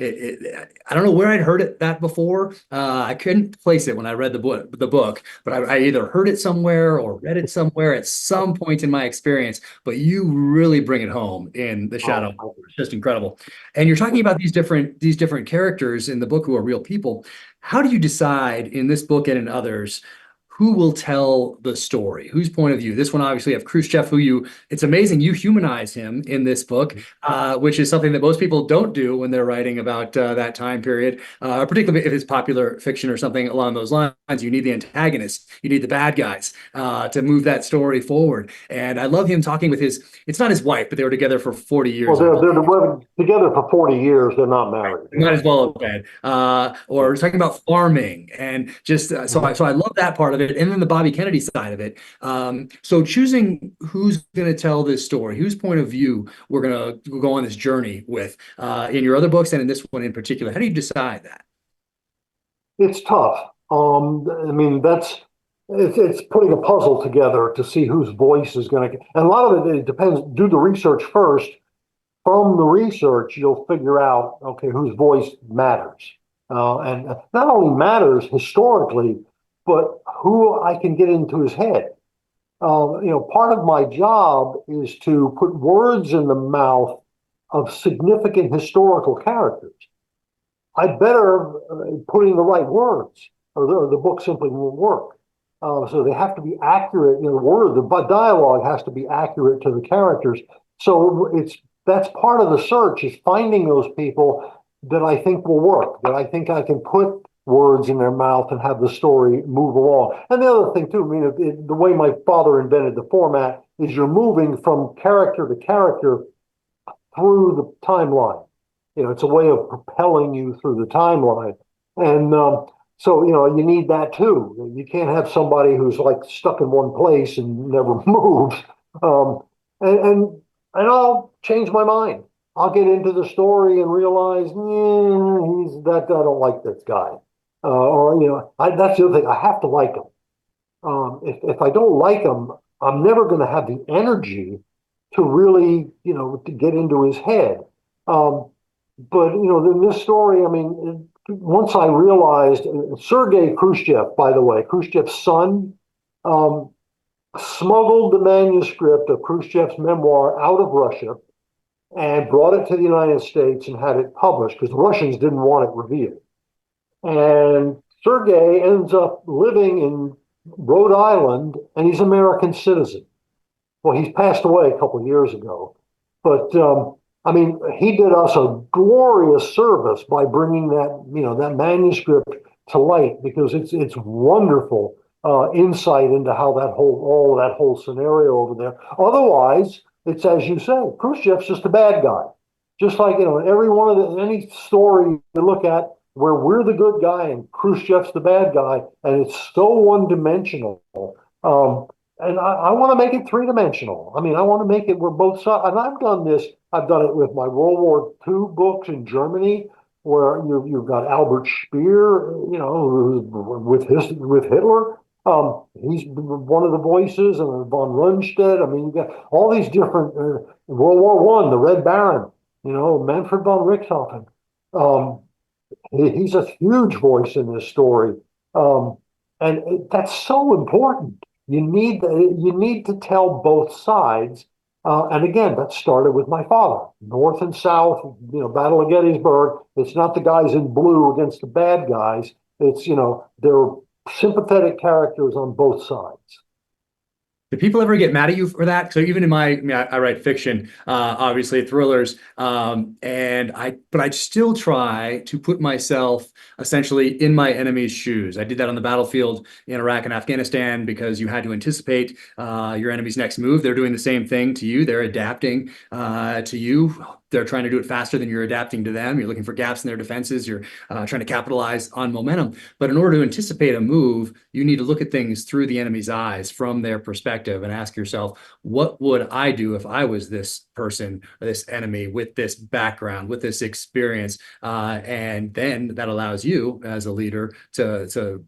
I don't know where I'd heard that before. I couldn't place it when I read the book, but I either heard it somewhere or read it somewhere at some point in my experience. But you really bring it home in The Shadow. It's just incredible. And you're talking about these different characters in the book who are real people. How do you decide in this book and in others who will tell the story? Whose point of view? This one, obviously, of Khrushchev, it's amazing you humanize him in this book, which is something that most people don't do when they're writing about that time period, particularly if it's popular fiction or something along those lines. You need the antagonists, you need the bad guys to move that story forward. And I love him talking with it's not his wife, but they were together for 40 years. Well, they're together for 40 years. They're not married. Might as well have been. Or talking about farming and just so I love that part of it, and then the Bobby Kennedy side of it. So choosing who's going to tell this story, whose point of view we're going to go on this journey with in your other books and in this one in particular. How do you decide that? It's tough. I mean, it's putting a puzzle together to see whose voice is going to. And a lot of it depends. Do the research first. From the research, you'll figure out, okay, whose voice matters. And not only matters historically, but who I can get into his head. Part of my job is to put words in the mouth of significant historical characters. I better put in the right words, or the book simply won't work. So they have to be accurate. The dialogue has to be accurate to the characters. So that's part of the search, is finding those people that I think will work, that I think I can put words in their mouth and have the story move along. And the other thing too, I mean, the way my father invented the format is you're moving from character to character through the timeline. It's a way of propelling you through the timeline. And so, you need that too. You can't have somebody who's like stuck in one place and never moves. And I'll change my mind. I'll get into the story and realize, I don't like this guy. That's the other thing. I have to like him. If I don't like him, I'm never going to have the energy to really, to get into his head. But in this story, I mean, once I realized Sergei Khrushchev, by the way, Khrushchev's son, smuggled the manuscript of Khrushchev's memoir out of Russia and brought it to the United States and had it published because the Russians didn't want it revealed. And Sergei ends up living in Rhode Island, and he's an American citizen. Well, he's passed away a couple of years ago, but I mean, he did us a glorious service by bringing that manuscript to light, because it's wonderful insight into how all of that whole scenario over there. Otherwise, it's as you say, Khrushchev's just a bad guy. Just like every one of any story you look at where we're the good guy and Khrushchev's the bad guy, and it's so one-dimensional. and I want to make it three-dimensional. I mean, I want to make it where both sides, and I've done this. I've done it with my World War II books in Germany, where you've got Albert Speer, with Hitler. He's one of the voices, and von Rundstedt. I mean, you got all these different World War One, the Red Baron, Manfred von Richthofen. He's a huge voice in this story, and that's so important. You need to tell both sides, and again, that started with my father, North and South. Battle of Gettysburg. It's not the guys in blue against the bad guys. It's there are sympathetic characters on both sides. Do people ever get mad at you for that? So even in I write fiction, obviously thrillers, but I still try to put myself essentially in my enemy's shoes. I did that on the battlefield in Iraq and Afghanistan because you had to anticipate your enemy's next move. They're doing the same thing to you. They're adapting to you. They're trying to do it faster than you're adapting to them. You're looking for gaps in their defenses. You're trying to capitalize on momentum. But in order to anticipate a move, you need to look at things through the enemy's eyes from their perspective and ask yourself, what would I do if I was this person or this enemy with this background, with this experience? And then that allows you as a leader to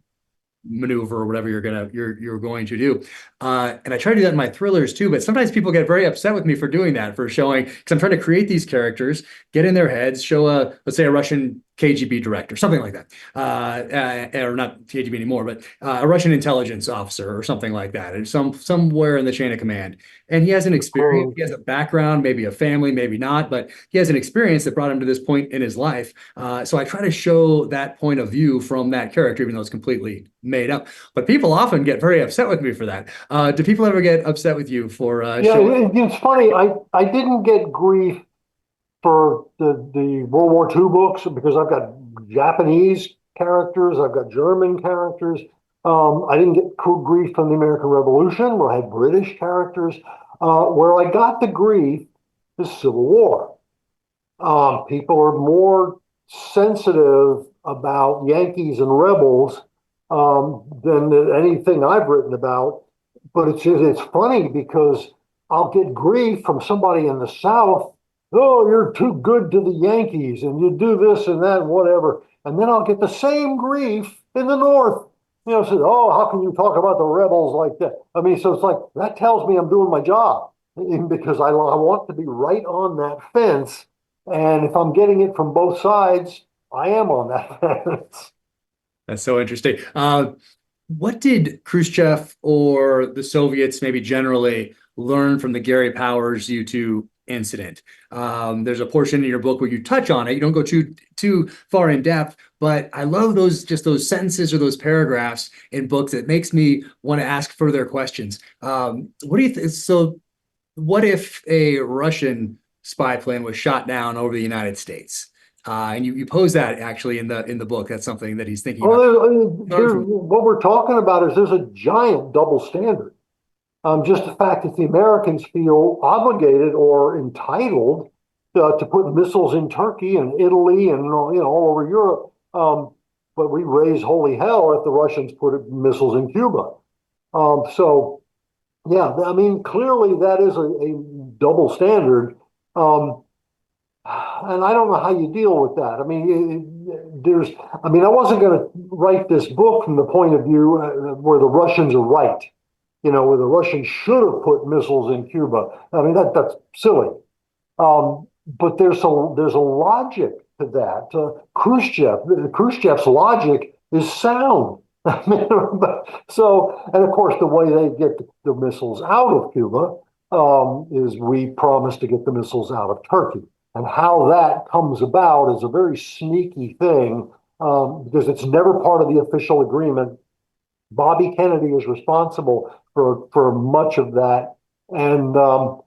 maneuver or whatever you're going to do. And I try to do that in my thrillers too, but sometimes people get very upset with me for doing that, for showing, because I'm trying to create these characters, get in their heads, show let's say a Russian KGB director, something like that, or not KGB anymore, but a Russian intelligence officer or something like that, and somewhere in the chain of command. And he has an experience, he has a background, maybe a family, maybe not, but he has an experience that brought him to this point in his life. So I try to show that point of view from that character, even though it's completely made up. But people often get very upset with me for that. Do people ever get upset with you for showing? It's funny. I didn't get grief for the World War II books because I've got Japanese characters, I've got German characters. I didn't get grief from the American Revolution, where I had British characters. Where I got the grief is Civil War. People are more sensitive about Yankees and rebels than anything I've written about. But it's funny because I'll get grief from somebody in the South. Oh, you're too good to the Yankees, and you do this and that, and whatever. And then I'll get the same grief in the North. Says, oh, how can you talk about the rebels like that? I mean, so it's like, that tells me I'm doing my job because I want to be right on that fence. And if I'm getting it from both sides, I am on that fence. That's so interesting. What did Khrushchev or the Soviets maybe generally learn from the Gary Powers U-2 incident? There's a portion in your book where you touch on it. You don't go too far in depth, but I love those sentences or those paragraphs in books that makes me want to ask further questions. What do you think? So what if a Russian spy plane was shot down over the United States? And you pose that actually in the book. That's something that he's thinking about. What we're talking about is there's a giant double standard. Just the fact that the Americans feel obligated or entitled to put missiles in Turkey and Italy and all over Europe, but we raise holy hell if the Russians put missiles in Cuba. So, yeah, I mean, clearly that is a double standard, and I don't know how you deal with that. I mean, I wasn't going to write this book from the point of view where the Russians are right. Where the Russians should have put missiles in Cuba. I mean, that's silly. But there's a logic to that. Khrushchev's logic is sound. So, and of course, the way they get the missiles out of Cuba is we promise to get the missiles out of Turkey. And how that comes about is a very sneaky thing because it's never part of the official agreement. Bobby Kennedy is responsible for much of that, and of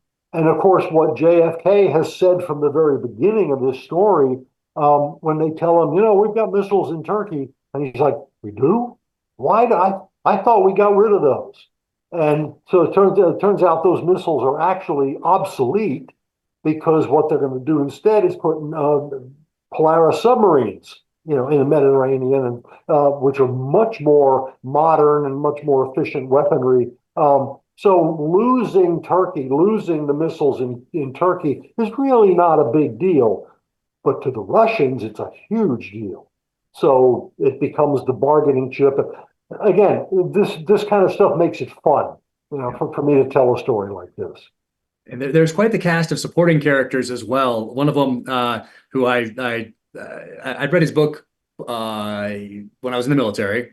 course what JFK has said from the very beginning of this story, when they tell him, we've got missiles in Turkey, and he's like, we do? Why? I thought we got rid of those. And so it turns out those missiles are actually obsolete because what they're going to do instead is put Polaris submarines in the Mediterranean, and which are much more modern and much more efficient weaponry. So losing Turkey, losing the missiles in Turkey is really not a big deal. But to the Russians, it's a huge deal. So it becomes the bargaining chip. Again, this kind of stuff makes it fun, for me to tell a story like this. And there's quite the cast of supporting characters as well. One of them, who I'd read his book when I was in the military,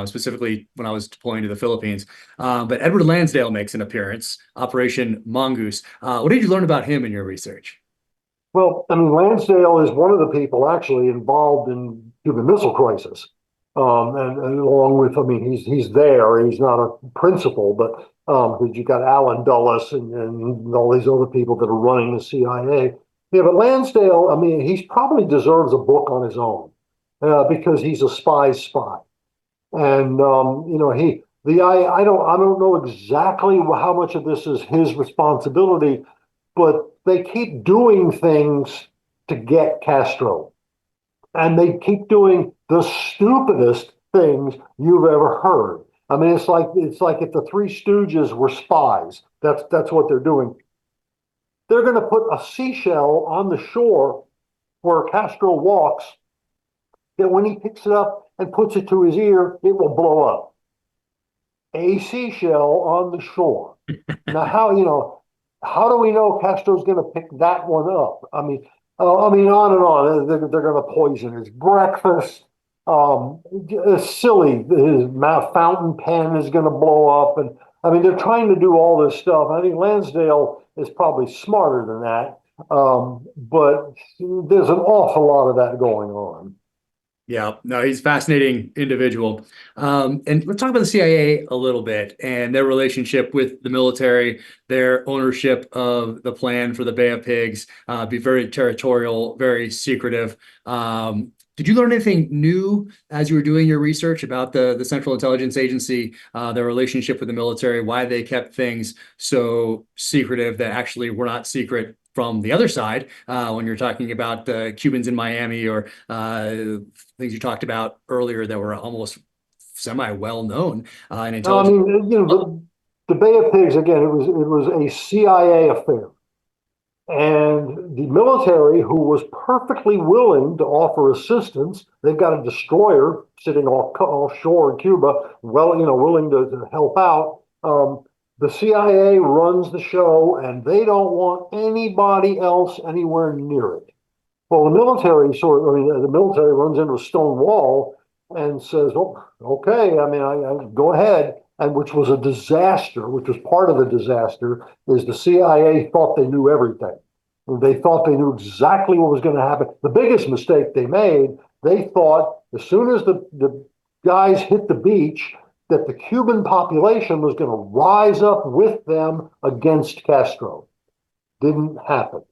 specifically when I was deploying to the Philippines. But Edward Lansdale makes an appearance, Operation Mongoose. What did you learn about him in your research? Well, I mean, Lansdale is one of the people actually involved in Cuban Missile Crisis. And along with, I mean, he's there. He's not a principal, but because you got Allen Dulles and all these other people that are running the CIA. Yeah, but Lansdale, I mean, he probably deserves a book on his own because he's a spy's spy, and I don't know exactly how much of this is his responsibility, but they keep doing things to get Castro, and they keep doing the stupidest things you've ever heard. I mean, it's like if the Three Stooges were spies. That's what they're doing. They're going to put a seashell on the shore where Castro walks. That when he picks it up and puts it to his ear, it will blow up. A seashell on the shore. Now, how do we know Castro's going to pick that one up? I mean, on and on. They're going to poison his breakfast. Silly. His fountain pen is going to blow up, and I mean, they're trying to do all this stuff. I think Lansdale is probably smarter than that, but there's an awful lot of that going on. Yeah, no, he's a fascinating individual. And let's talk about the CIA a little bit and their relationship with the military, their ownership of the plan for the Bay of Pigs, be very territorial, very secretive. Did you learn anything new as you were doing your research about the Central Intelligence Agency, their relationship with the military, why they kept things so secretive that actually were not secret from the other side, when you're talking about Cubans in Miami or things you talked about earlier that were almost semi-well known in I intelligence? mean, the Bay of Pigs again. It was a CIA affair, and the military, who was perfectly willing to offer assistance, they've got a destroyer sitting offshore in Cuba, willing to help out. The CIA runs the show, and they don't want anybody else anywhere near it. Well, the military the military runs into a stone wall and says, "Oh, okay. I mean, I go ahead." And which was a disaster. Which was part of the disaster is the CIA thought they knew everything. They thought they knew exactly what was going to happen. The biggest mistake they made, they thought as soon as the guys hit the beach, that the Cuban population was going to rise up with them against Castro. Didn't happen.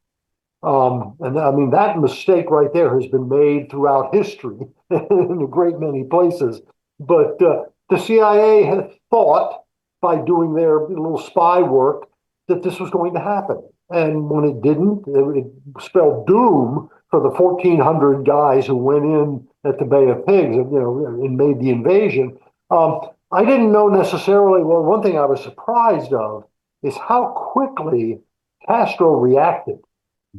And I mean, that mistake right there has been made throughout history in a great many places. But the CIA had thought by doing their little spy work that this was going to happen. And when it didn't, it spelled doom for the 1,400 guys who went in at the Bay of Pigs, and made the invasion. I didn't know necessarily. Well, one thing I was surprised of is how quickly Castro reacted.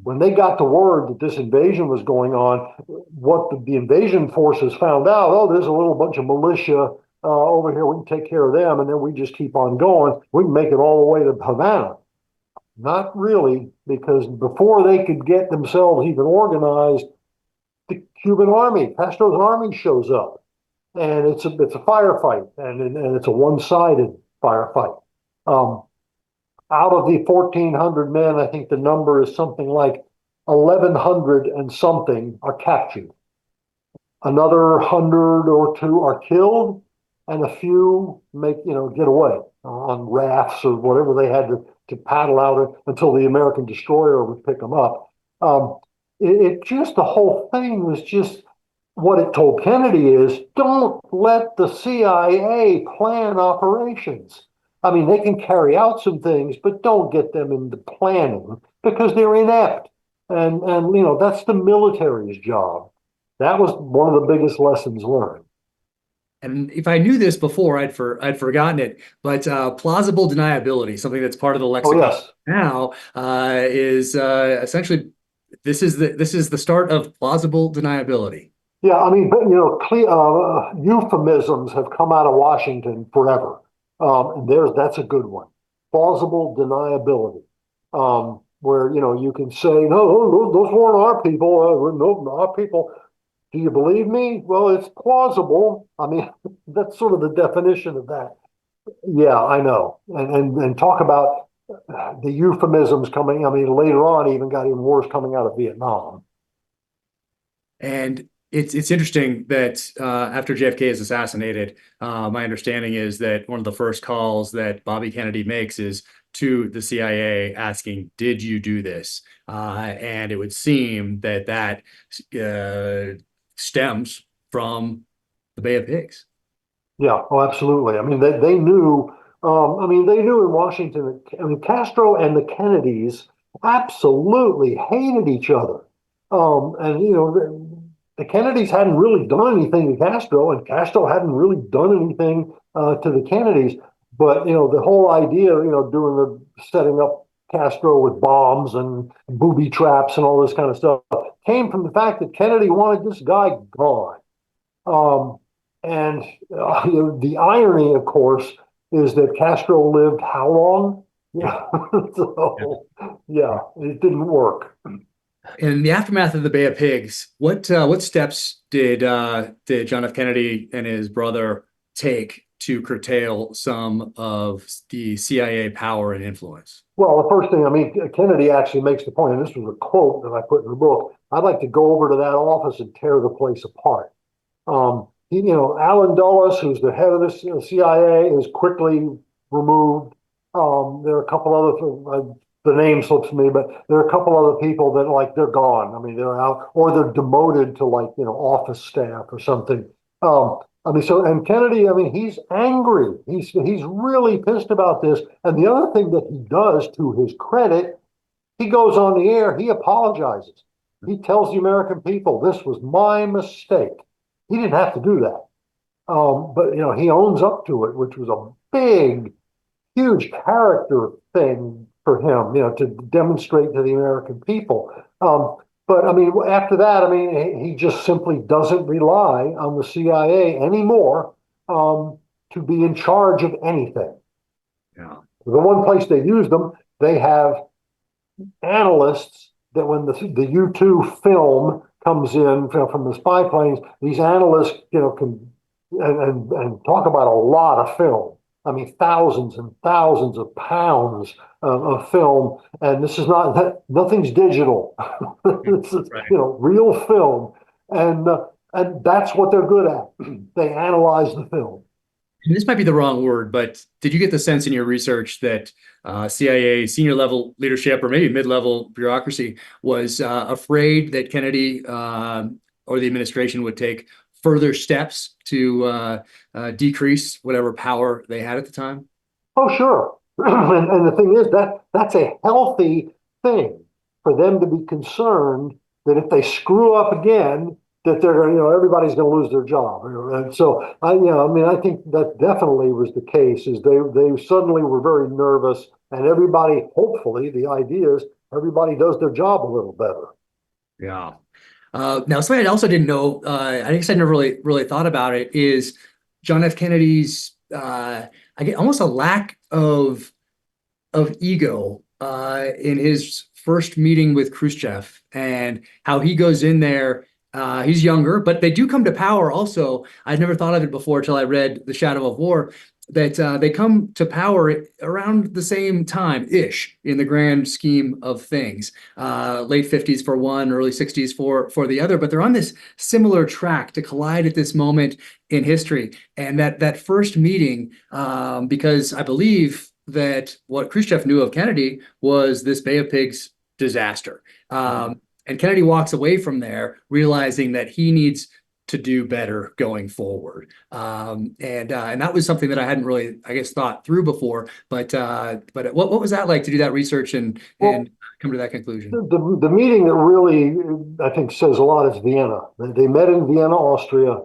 When they got the word that this invasion was going on, what the invasion forces found out, oh, there's a little bunch of militia over here, we can take care of them, and then we just keep on going. We can make it all the way to Havana. Not really, because before they could get themselves even organized, the Cuban army, Castro's army shows up. And it's a firefight, and it's a one-sided firefight. Out of the 1,400 men, I think the number is something like 1,100 and something are captured. Another 100 or two are killed, and a few get away on rafts or whatever they had to paddle out until the American destroyer would pick them up. The whole thing was just. What it told Kennedy is, don't let the CIA plan operations. I mean, they can carry out some things, but don't get them into planning because they're inept. And that's the military's job. That was one of the biggest lessons learned. and if I knew this before, I'd forgotten it. But plausible deniability, something that's part of the Oh, lexicon yes. now, is essentially this is the start of plausible deniability. Yeah, I mean, but euphemisms have come out of Washington forever. And that's a good one. Plausible deniability, where you can say, no, those weren't our people. No, our people. Do you believe me? Well, it's plausible. I mean, that's sort of the definition of that. Yeah, I know. And talk about the euphemisms coming. I mean, later on, even got even worse coming out of Vietnam. And it's interesting that after JFK is assassinated, my understanding is that one of the first calls that Bobby Kennedy makes is to the CIA asking, "Did you do this?" And it would seem that stems from the Bay of Pigs. Yeah, oh, absolutely. I mean, they knew. I mean, they knew in Washington. I mean, Castro and the Kennedys absolutely hated each other. And the Kennedys hadn't really done anything to Castro, and Castro hadn't really done anything to the Kennedys. But the whole idea, doing the setting up Castro with bombs and booby traps and all this kind of stuff, came from the fact that Kennedy wanted this guy gone. And the irony, of course, is that Castro lived how long? Yeah. So, yeah, it didn't work. In the aftermath of the Bay of Pigs, what steps did John F. Kennedy and his brother take to curtail some of the CIA power and influence? Well, the first thing, I mean, Kennedy actually makes the point, and this was a quote that I put in the book. I'd like to go over to that office and tear the place apart. Alan Dulles, who's the head of the CIA, is quickly removed. There are a couple other, the name slips me, but there are a couple other people that they're gone. I mean, they're out or they're demoted to office staff or something. I mean, and Kennedy, I mean, he's angry. He's really pissed about this. And the other thing that he does, to his credit, he goes on the air. He apologizes. He tells the American people, "This was my mistake." He didn't have to do that. But he owns up to it, which was a big, huge character thing for him, to demonstrate to the American people. But I mean, after that, I mean, he just simply doesn't rely on the CIA anymore to be in charge of anything. Yeah. The one place they use them, they have analysts that when the U-2 film comes in from the spy planes, these analysts, can and talk about a lot of film. I mean, thousands and thousands of pounds of film, and this is nothing's digital. This is Right. real film, and that's what they're good at. They analyze the film. And this might be the wrong word, but did you get the sense in your research that CIA senior level leadership or maybe mid-level bureaucracy was afraid that Kennedy or the administration would take further steps to decrease whatever power they had at the time? Oh, sure. And the thing is that's a healthy thing for them to be concerned that if they screw up again, that they're going to, everybody's going to lose their job. And so I mean, I think that definitely was the case. Is they suddenly were very nervous, and everybody, hopefully, the idea is everybody does their job a little better. Yeah. Now, something I also didn't know, I guess I never really thought about it, is John F. Kennedy's, I get almost a lack of ego in his first meeting with Khrushchev, and how he goes in there. He's younger, but they do come to power also. I'd never thought of it before until I read The Shadow of War, that they come to power around the same time-ish in the grand scheme of things. Late 50s for one, early 60s for the other, but they're on this similar track to collide at this moment in history. And that first meeting, because I believe that what Khrushchev knew of Kennedy was this Bay of Pigs disaster. And Kennedy walks away from there realizing that he needs to do better going forward. And that was something that I hadn't really, I guess, thought through before. But what was that like to do that research and come to that conclusion? The meeting that really, I think, says a lot is Vienna. They met in Vienna, Austria.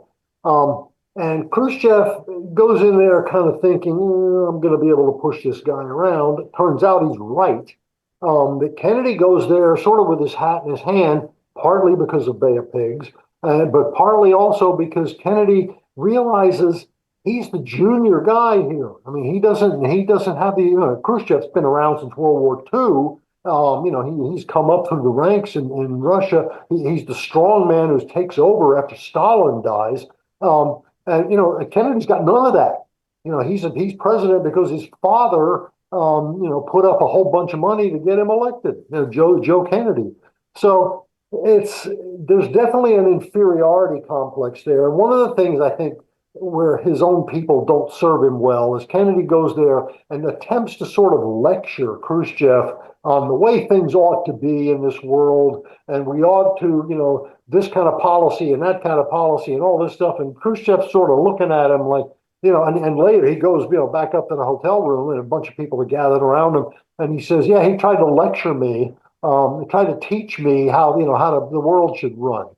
And Khrushchev goes in there kind of thinking, I'm going to be able to push this guy around. It turns out he's right. That Kennedy goes there sort of with his hat in his hand, partly because of Bay of Pigs, but partly also because Kennedy realizes he's the junior guy here. I mean, he doesn't have the, Khrushchev's been around since World War II. He's come up through the ranks in Russia. He's the strong man who takes over after Stalin dies. And Kennedy's got none of that. He's president because his father, put up a whole bunch of money to get him elected. Joe Kennedy. So there's definitely an inferiority complex there. And one of the things I think where his own people don't serve him well is Kennedy goes there and attempts to sort of lecture Khrushchev on the way things ought to be in this world, and we ought to, this kind of policy and that kind of policy and all this stuff. And Khrushchev's sort of looking at him like, and later he goes, back up to the hotel room and a bunch of people are gathered around him, and he says, yeah, he tried to lecture me, he tried to teach me how the world should run,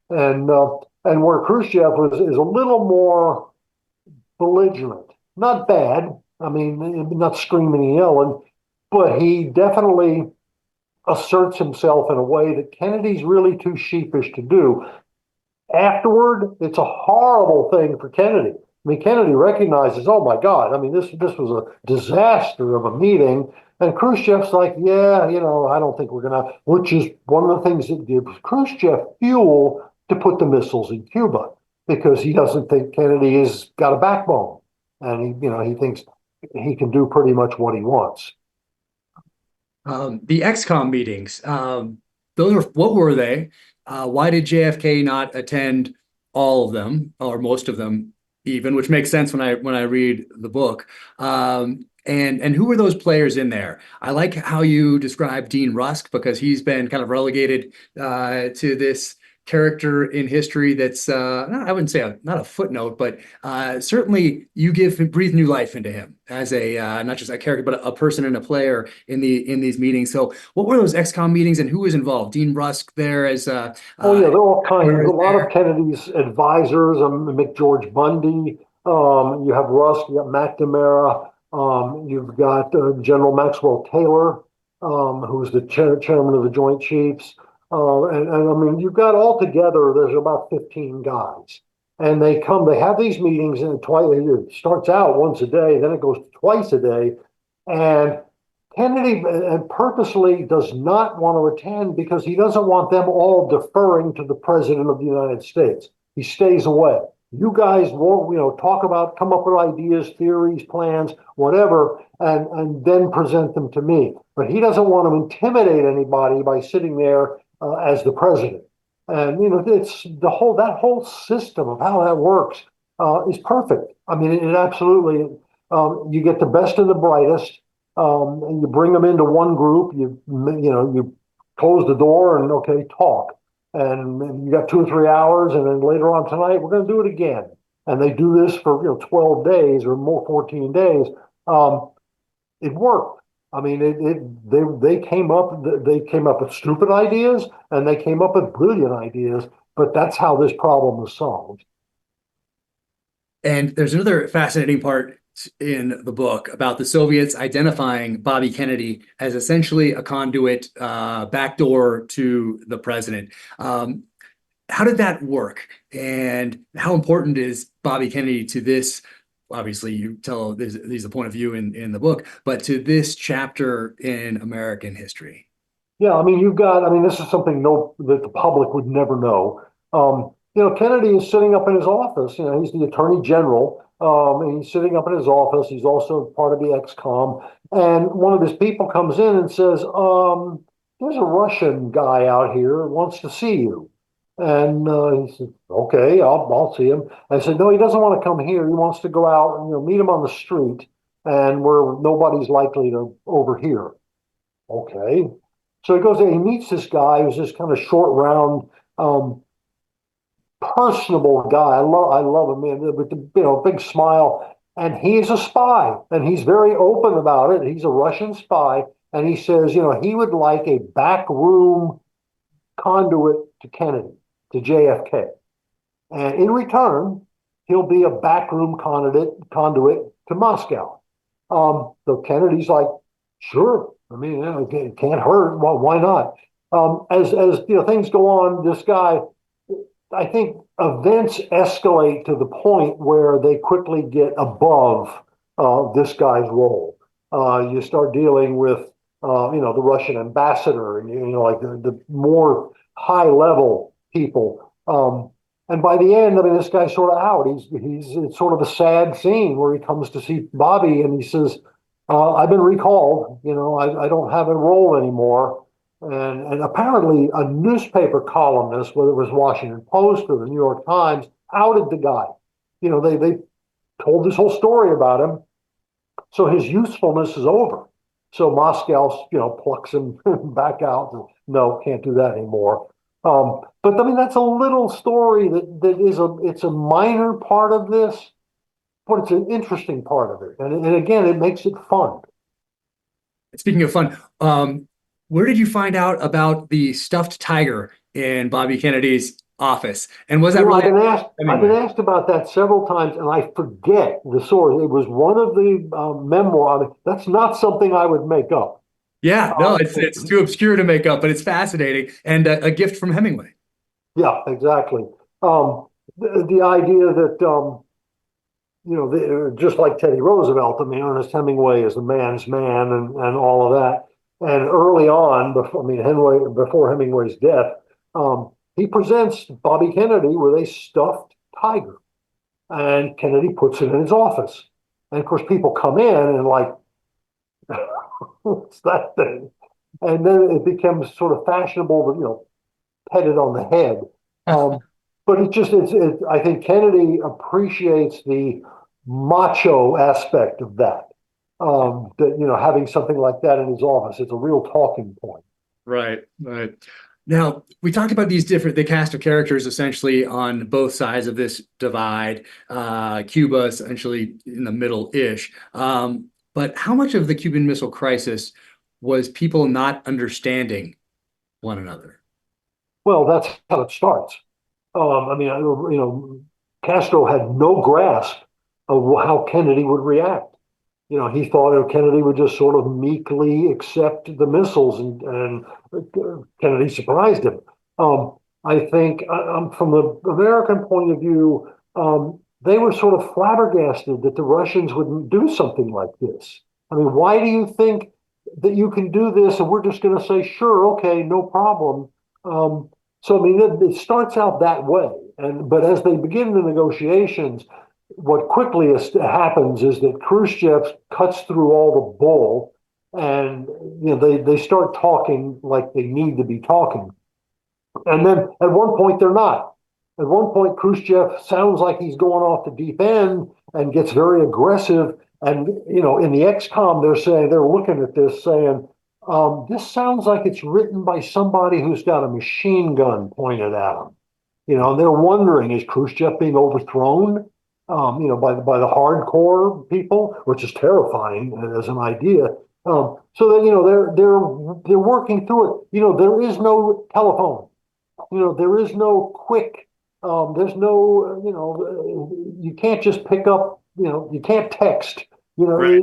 and where Khrushchev is a little more belligerent, not bad. I mean, not screaming and yelling, but he definitely asserts himself in a way that Kennedy's really too sheepish to do. Afterward, it's a horrible thing for Kennedy. I mean, Kennedy recognizes, oh my God, I mean, this was a disaster of a meeting. And Khrushchev's like, yeah, I don't think we're going to, which is one of the things that gives Khrushchev fuel to put the missiles in Cuba, because he doesn't think Kennedy has got a backbone. And he thinks he can do pretty much what he wants. The XCOM meetings, what were they? Why did JFK not attend all of them or most of them even, which makes sense when I read the book? And who were those players in there? I like how you describe Dean Rusk, because he's been kind of relegated to this character in history that's I wouldn't say not a footnote, but certainly you breathe new life into him as a not just a character, but a person and a player in these meetings. So what were those XCOM meetings and who was involved? Dean Rusk there as oh yeah, they're all kinds. A lot of Kennedy's advisors, McGeorge Bundy. You have Rusk, you got McNamara, you've got General Maxwell Taylor, who's the chairman of the Joint Chiefs. And I mean, you've got altogether, there's about 15 guys. And they have these meetings, and it starts out once a day, then it goes twice a day. And Kennedy purposely does not want to attend because he doesn't want them all deferring to the president of the United States. He stays away. You guys won't, talk about, come up with ideas, theories, plans, whatever, and then present them to me. But he doesn't want to intimidate anybody by sitting there as the president. And it's that whole system of how that works is perfect. I mean, it absolutely. You get the best and the brightest, and you bring them into one group. You close the door and okay, talk. And you got 2 or 3 hours, and then later on tonight we're going to do it again. And they do this for 12 days or more, 14 days. It worked. I mean, they came up with stupid ideas, and they came up with brilliant ideas, but that's how this problem was solved. And there's another fascinating part in the book about the Soviets identifying Bobby Kennedy as essentially a conduit, backdoor to the president. How did that work? And how important is Bobby Kennedy to this? Obviously, you tell there's a point of view in the book, but to this chapter in American history. Yeah, I mean, this is something that the public would never know. Kennedy is sitting up in his office. He's the attorney general, and he's sitting up in his office. He's also part of the XCOM. And one of his people comes in and says, there's a Russian guy out here who wants to see you. And he said, okay, I'll see him. I said, no, he doesn't want to come here. He wants to go out and meet him on the street, and where nobody's likely to overhear. Okay. So he goes there, he meets this guy who's this kind of short, round, personable guy. I love him, man, with the big smile. And he's a spy, and he's very open about it. He's a Russian spy, and he says, he would like a backroom conduit to Kennedy, to JFK. And in return, he'll be a backroom conduit to Moscow. So Kennedy's like, sure. I mean, it can't hurt. Well, why not? As things go on, this guy, I think events escalate to the point where they quickly get above this guy's role. You start dealing with, the Russian ambassador, and like the more high level people. And by the end, I mean, this guy's sort of out. It's sort of a sad scene where he comes to see Bobby, and he says, "I've been recalled. I don't have a role anymore." And apparently, a newspaper columnist, whether it was Washington Post or the New York Times, outed the guy. They told this whole story about him. So his usefulness is over. So Moscow, plucks him back out. No, can't do that anymore. But I mean, that's a little story it's a minor part of this, but it's an interesting part of it. And again, it makes it fun. Speaking of fun, where did you find out about the stuffed tiger in Bobby Kennedy's office? And was that really? I've been asked about that several times, and I forget the source. It was one of the memoirs. That's not something I would make up. Yeah, no, it's too obscure to make up, but it's fascinating and a gift from Hemingway. Yeah, exactly. The idea that just like Teddy Roosevelt, I mean, Ernest Hemingway is a man's man, and all of that. And early on, before Hemingway's death, he presents Bobby Kennedy with a stuffed tiger, and Kennedy puts it in his office. And of course, people come in and like, what's that thing? And then it becomes sort of fashionable to, pet it on the head. But I think Kennedy appreciates the macho aspect of that. Having something like that in his office, it's a real talking point. Right. Now, we talked about the cast of characters essentially on both sides of this divide. Cuba essentially in the middle-ish. But how much of the Cuban Missile Crisis was people not understanding one another? Well, that's how it starts. Castro had no grasp of how Kennedy would react. He thought Kennedy would just sort of meekly accept the missiles, and Kennedy surprised him. I think from the American point of view, they were sort of flabbergasted that the Russians would do something like this. I mean, why do you think that you can do this and we're just going to say, sure, okay, no problem? So, I mean, it starts out that way. But as they begin the negotiations, what quickly happens is that Khrushchev cuts through all the bull, and they start talking like they need to be talking. And then at one point they're not. At one point Khrushchev sounds like he's going off the deep end and gets very aggressive. And in the XCOM they're looking at this saying, this sounds like it's written by somebody who's got a machine gun pointed at him. And they're wondering, is Khrushchev being overthrown? By the hardcore people, which is terrifying as an idea. So that they're working through it. There is no telephone. There is no quick. There's no. You can't just pick up. You can't text. Right.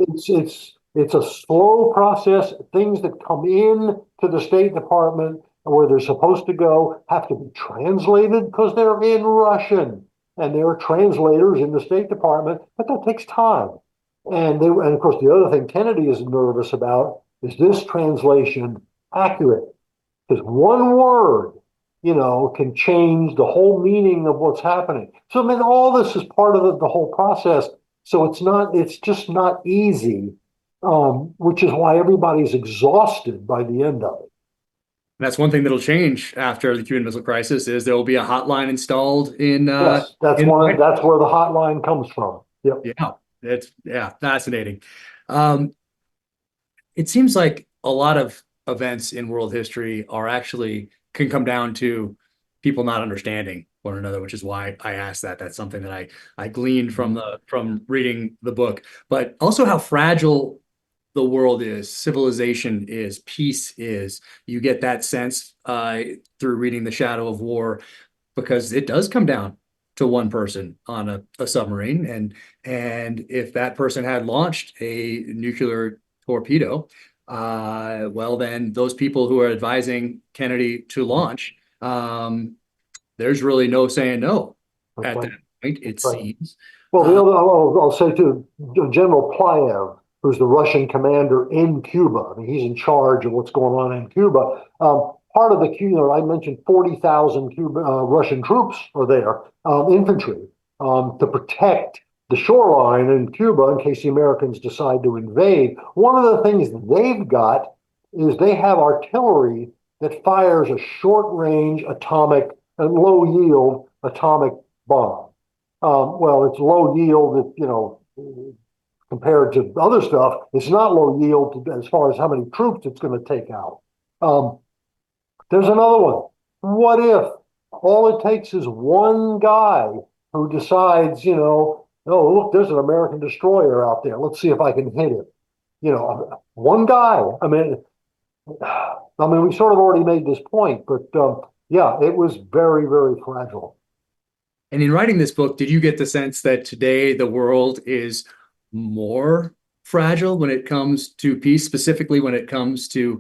It's a slow process. Things that come in to the State Department where they're supposed to go have to be translated because they're in Russian. And there are translators in the State Department, but that takes time. And of course, the other thing Kennedy is nervous about is this translation accurate? Because one word, can change the whole meaning of what's happening. So, I mean, all this is part of the whole process. So it's just not easy, which is why everybody's exhausted by the end of it. That's one thing that'll change after the Cuban Missile Crisis is there will be a hotline installed in. Yes, that's where the hotline comes from. Yep. Yeah, it's fascinating. It seems like a lot of events in world history can come down to people not understanding one another, which is why I asked that. That's something that I gleaned from reading the book, but also how fragile the world is, civilization is, peace is. You get that sense through reading The Shadow of War, because it does come down to one person on a submarine. And if that person had launched a nuclear torpedo, well, then those people who are advising Kennedy to launch, there's really no saying no That's at right. that point, it Right. seems. Well, the other, I'll say too, General Plyev, who's the Russian commander in Cuba. I mean, he's in charge of what's going on in Cuba. Part of the, I mentioned 40,000 Russian troops are there, infantry, to protect the shoreline in Cuba in case the Americans decide to invade. One of the things they've got is they have artillery that fires a short-range atomic and low-yield atomic bomb. Well, it's low yield, compared to other stuff. It's not low yield as far as how many troops it's going to take out. There's another one. What if all it takes is one guy who decides, oh, look, there's an American destroyer out there. Let's see if I can hit it. One guy. I mean, we sort of already made this point, but yeah, it was very, very fragile. And in writing this book, did you get the sense that today the world is more fragile when it comes to peace, specifically when it comes to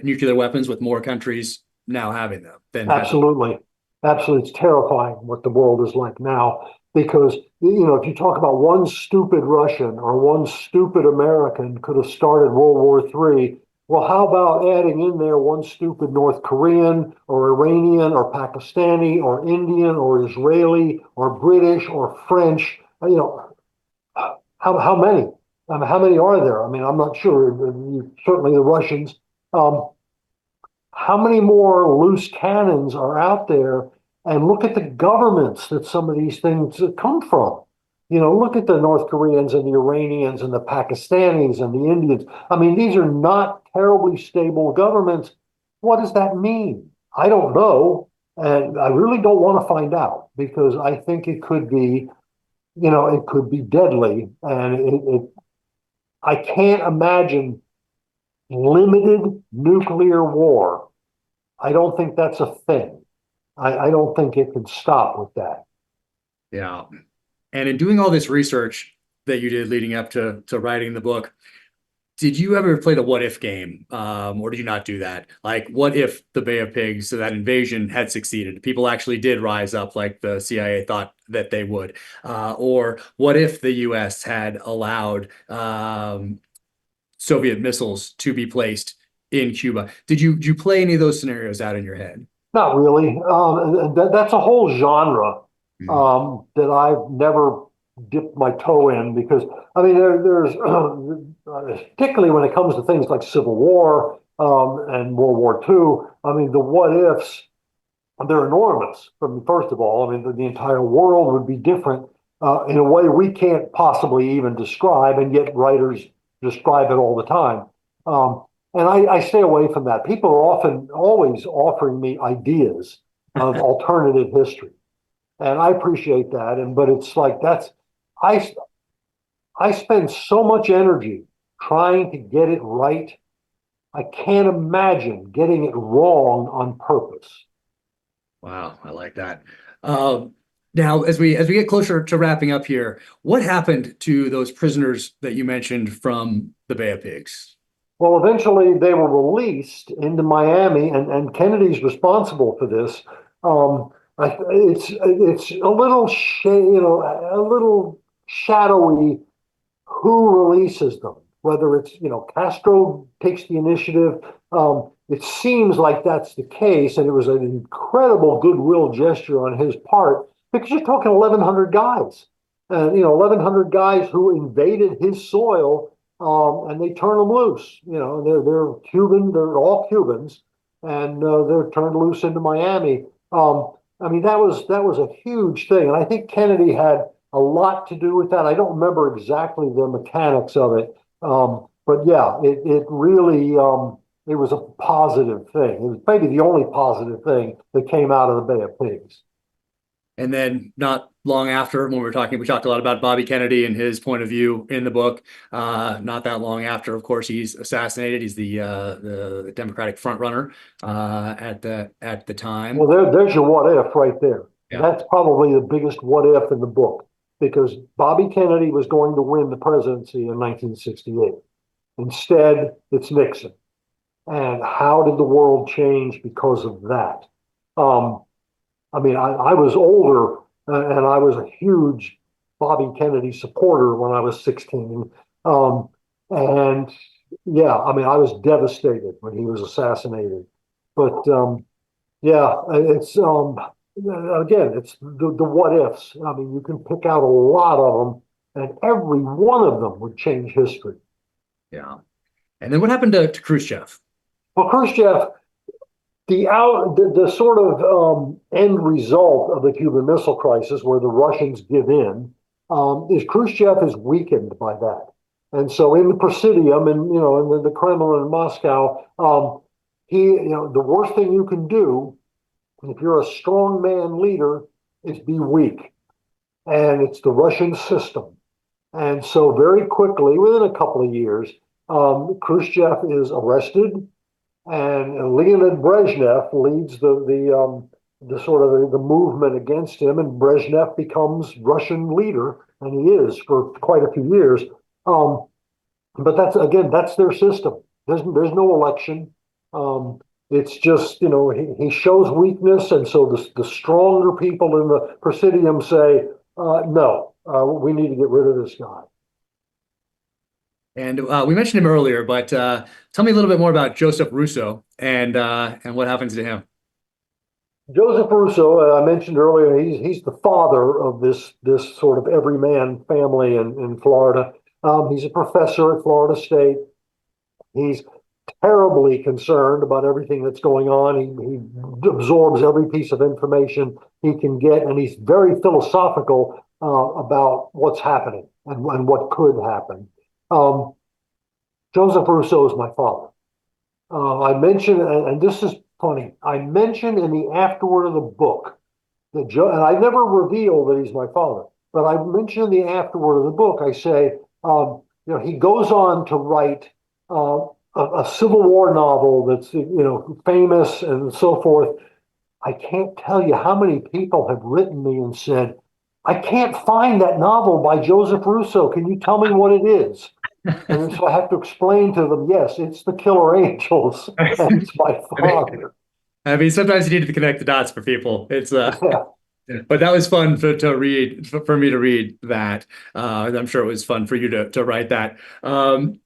nuclear weapons, with more countries now having them? Absolutely. Absolutely. It's terrifying what the world is like now, because, if you talk about one stupid Russian or one stupid American could have started World War III. Well, how about adding in there one stupid North Korean or Iranian or Pakistani or Indian or Israeli or British or French? How many? How many are there? I mean, I'm not sure. Certainly the Russians. How many more loose cannons are out there? And look at the governments that some of these things come from. Look at the North Koreans and the Iranians and the Pakistanis and the Indians. I mean, these are not terribly stable governments. What does that mean? I don't know. And I really don't want to find out, because I think it could be, it could be deadly. And I can't imagine limited nuclear war. I don't think that's a thing. I don't think it can stop with that. Yeah. And in doing all this research that you did leading up to writing the book, did you ever play the what if game? Or did you not do that? Like, what if the Bay of Pigs, so that invasion, had succeeded? People actually did rise up like the CIA thought that they would. Or what if the US had allowed Soviet missiles to be placed in Cuba? Did you play any of those scenarios out in your head? Not really. That's a whole genre that I've never dipped my toe in, because there's particularly when it comes to things like Civil War and World War II. The what ifs, they're enormous. First of all, the entire world would be different in a way we can't possibly even describe, and yet writers describe it all the time. And I stay away from that. People are always offering me ideas of alternative history, and I appreciate that. But it's like I spend so much energy trying to get it right. I can't imagine getting it wrong on purpose. Wow, I like that. Now, as we get closer to wrapping up here, what happened to those prisoners that you mentioned from the Bay of Pigs? Well, eventually they were released into Miami, and Kennedy's responsible for this. It's a little a little shadowy who releases them. Whether it's Castro takes the initiative. It seems like that's the case, and it was an incredible goodwill gesture on his part, because you're talking 1,100 guys, and 1,100 guys who invaded his soil. And they turn them loose. They're Cuban. They're all Cubans, and they're turned loose into Miami. That was a huge thing, and I think Kennedy had a lot to do with that. I don't remember exactly the mechanics of it, but yeah, it really it was a positive thing. It was maybe the only positive thing that came out of the Bay of Pigs. And then not long after, when we talked a lot about Bobby Kennedy and his point of view in the book. Not that long after, of course, he's assassinated. He's the Democratic frontrunner at the time. Well, there's your what if right there. Yeah. That's probably the biggest what if in the book, because Bobby Kennedy was going to win the presidency in 1968. Instead, it's Nixon. And how did the world change because of that? I was older and I was a huge Bobby Kennedy supporter when I was 16. Um, and yeah, I was devastated when he was assassinated. But yeah, it's again, it's the what ifs. You can pick out a lot of them, and every one of them would change history. Yeah. And then what happened to Khrushchev? Well, Khrushchev, the sort of end result of the Cuban Missile Crisis, where the Russians give in, is Khrushchev is weakened by that, and so in the Presidium and in the Kremlin in Moscow, the worst thing you can do if you're a strong man leader is be weak, and it's the Russian system, and so very quickly, within a couple of years, Khrushchev is arrested. And Leonid Brezhnev leads the sort of the movement against him, and Brezhnev becomes Russian leader, and he is for quite a few years. But that's their system. There's no election. It's just he shows weakness, and so the stronger people in the Presidium say no, we need to get rid of this guy. And we mentioned him earlier, but tell me a little bit more about Joseph Russo and what happens to him. Joseph Russo, I mentioned earlier, he's the father of this sort of everyman family in Florida. He's a professor at Florida State. He's terribly concerned about everything that's going on. He absorbs every piece of information he can get, and he's very philosophical about what's happening and what could happen. Joseph Russo is my father. I mentioned, and this is funny, I mentioned in the afterword of the book that and I never reveal that he's my father, but I mentioned in the afterword of the book, I say, he goes on to write a Civil War novel that's, famous and so forth. I can't tell you how many people have written me and said, I can't find that novel by Joseph Russo. Can you tell me what it is? And so I have to explain to them, yes, it's The Killer Angels, and it's my father. Sometimes you need to connect the dots for people. It's Yeah. But that was fun to read, for me to read that. I'm sure it was fun for you to write that. And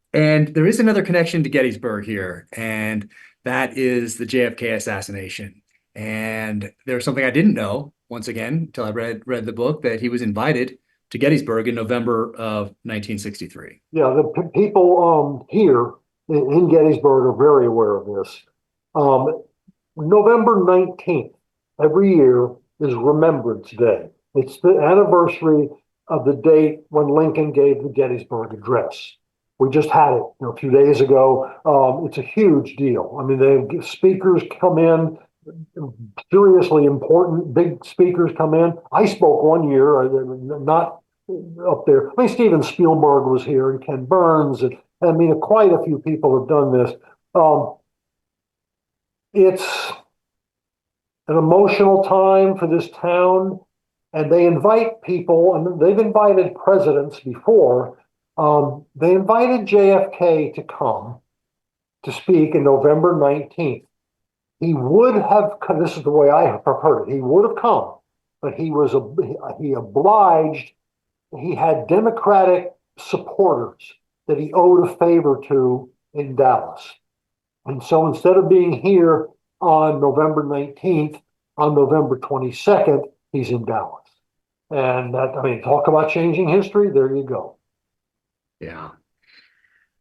there is another connection to Gettysburg here, and that is the JFK assassination. And there's something I didn't know, once again, until I read the book, that he was invited to Gettysburg in November of 1963. Yeah, the people here in Gettysburg are very aware of this. November 19th, every year, is Remembrance Day. It's the anniversary of the date when Lincoln gave the Gettysburg Address. We just had it a few days ago. It's a huge deal. The speakers come in, seriously important, big speakers come in. I spoke one year, not up there. Steven Spielberg was here, and Ken Burns, and quite a few people have done this. It's an emotional time for this town, and they invite people, and they've invited presidents before. They invited JFK to come to speak in November 19th. He would have come, this is the way I have heard it, he would have come, but he obliged. He had Democratic supporters that he owed a favor to in Dallas. And so instead of being here on November 19th, on November 22nd, he's in Dallas. And talk about changing history. There you go. Yeah.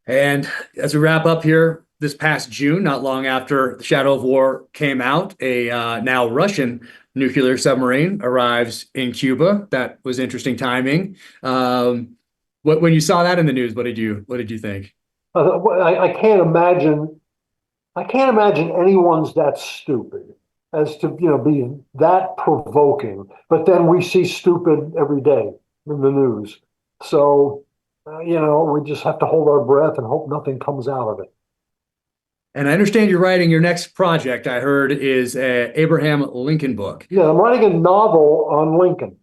And as we wrap up here, this past June, not long after The Shadow of War came out, a now Russian nuclear submarine arrives in Cuba. That was interesting timing. When you saw that in the news, what did you think? I can't imagine. I can't imagine anyone's that stupid as to be that provoking. But then we see stupid every day in the news. So we just have to hold our breath and hope nothing comes out of it. And I understand you're writing your next project, I heard, is a Abraham Lincoln book. Yeah, I'm writing a novel on Lincoln.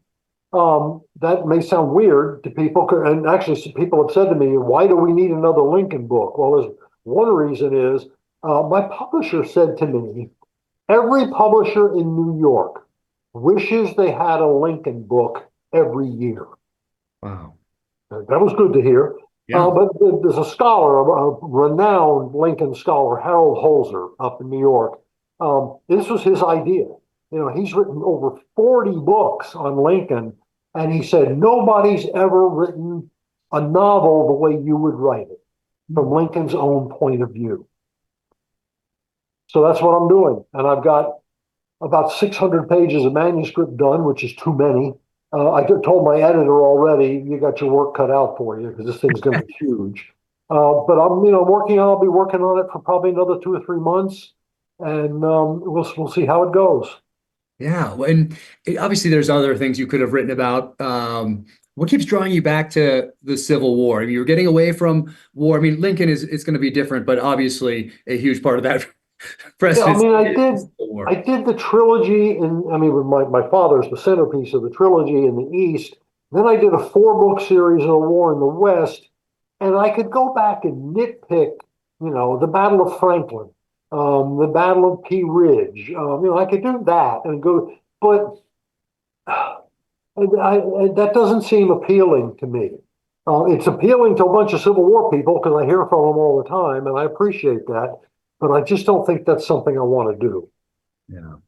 That may sound weird to people, and actually some people have said to me, why do we need another Lincoln book? Well, there's one reason is my publisher said to me, every publisher in New York wishes they had a Lincoln book every year. Wow. That was good to hear. Yeah. But there's a scholar, a renowned Lincoln scholar, Harold Holzer, up in New York. This was his idea. He's written over 40 books on Lincoln, and he said nobody's ever written a novel the way you would write it, from Lincoln's own point of view. So that's what I'm doing, and I've got about 600 pages of manuscript done, which is too many. I told my editor already, you got your work cut out for you because this thing's going to be huge. But I'm, I'll be working on it for probably another 2 or 3 months, and we'll see how it goes. Yeah, and obviously there's other things you could have written about. What keeps drawing you back to the Civil War? I mean, you're getting away from war. I mean, Lincoln it's going to be different, but obviously a huge part of that. Yeah, I did the trilogy, my father's the centerpiece of the trilogy in the East. Then I did a 4-book series of the war in the West, and I could go back and nitpick, the Battle of Franklin, the Battle of Pea Ridge. I could do that and go, but that doesn't seem appealing to me. It's appealing to a bunch of Civil War people because I hear from them all the time, and I appreciate that. But I just don't think that's something I want to do. Yeah.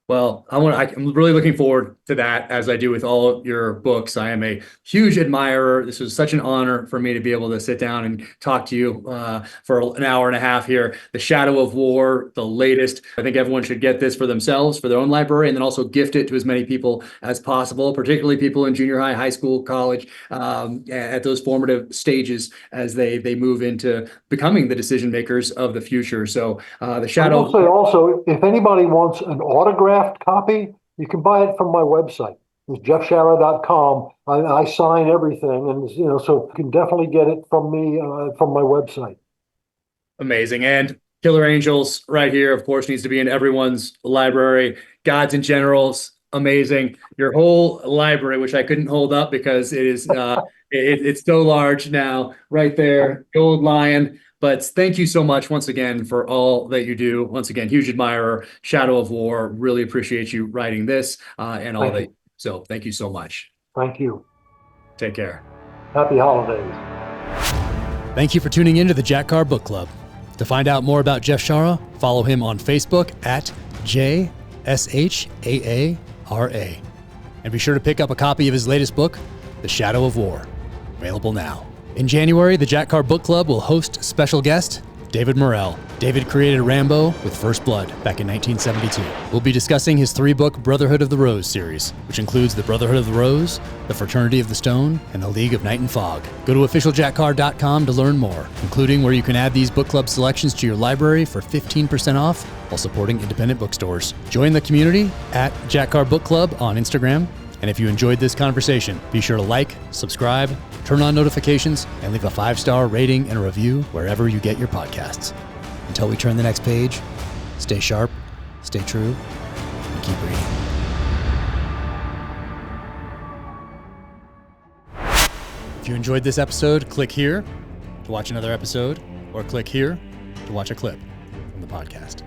Well, I'm really looking forward to that, as I do with all of your books. I am a huge admirer. This was such an honor for me to be able to sit down and talk to you for an hour and a half here. The Shadow of War, the latest. I think everyone should get this for themselves, for their own library, and then also gift it to as many people as possible, particularly people in junior high, high school, college, at those formative stages as they move into becoming the decision makers of the future. So the Shadow. I will say also, if anybody wants an autographed copy, you can buy it from my website. It's jeffshaara.com. I sign everything, and so you can definitely get it from me from my website. Amazing. And Killer Angels right here, of course, needs to be in everyone's library. Gods and Generals, amazing. Your whole library, which I couldn't hold up because it is it's so large now, right there. Gold Lion. But thank you so much once again for all that you do. Once again, huge admirer, Shadow of War. Really appreciate you writing this and all that. So thank you so much. Thank you. Take care. Happy holidays. Thank you for tuning in to the Jack Carr Book Club. To find out more about Jeff Shaara, follow him on Facebook at JSHAARA. And be sure to pick up a copy of his latest book, The Shadow of War. Available now. In January, the Jack Carr Book Club will host special guest David Morrell. David created Rambo with First Blood back in 1972. We'll be discussing his 3-book Brotherhood of the Rose series, which includes the Brotherhood of the Rose, the Fraternity of the Stone, and the League of Night and Fog. Go to officialjackcarr.com to learn more, including where you can add these book club selections to your library for 15% off while supporting independent bookstores. Join the community at Jack Carr Book Club on Instagram. And if you enjoyed this conversation, be sure to like, subscribe, turn on notifications, and leave a 5-star rating and a review wherever you get your podcasts. Until we turn the next page, stay sharp, stay true, and keep reading. If you enjoyed this episode, click here to watch another episode, or click here to watch a clip from the podcast.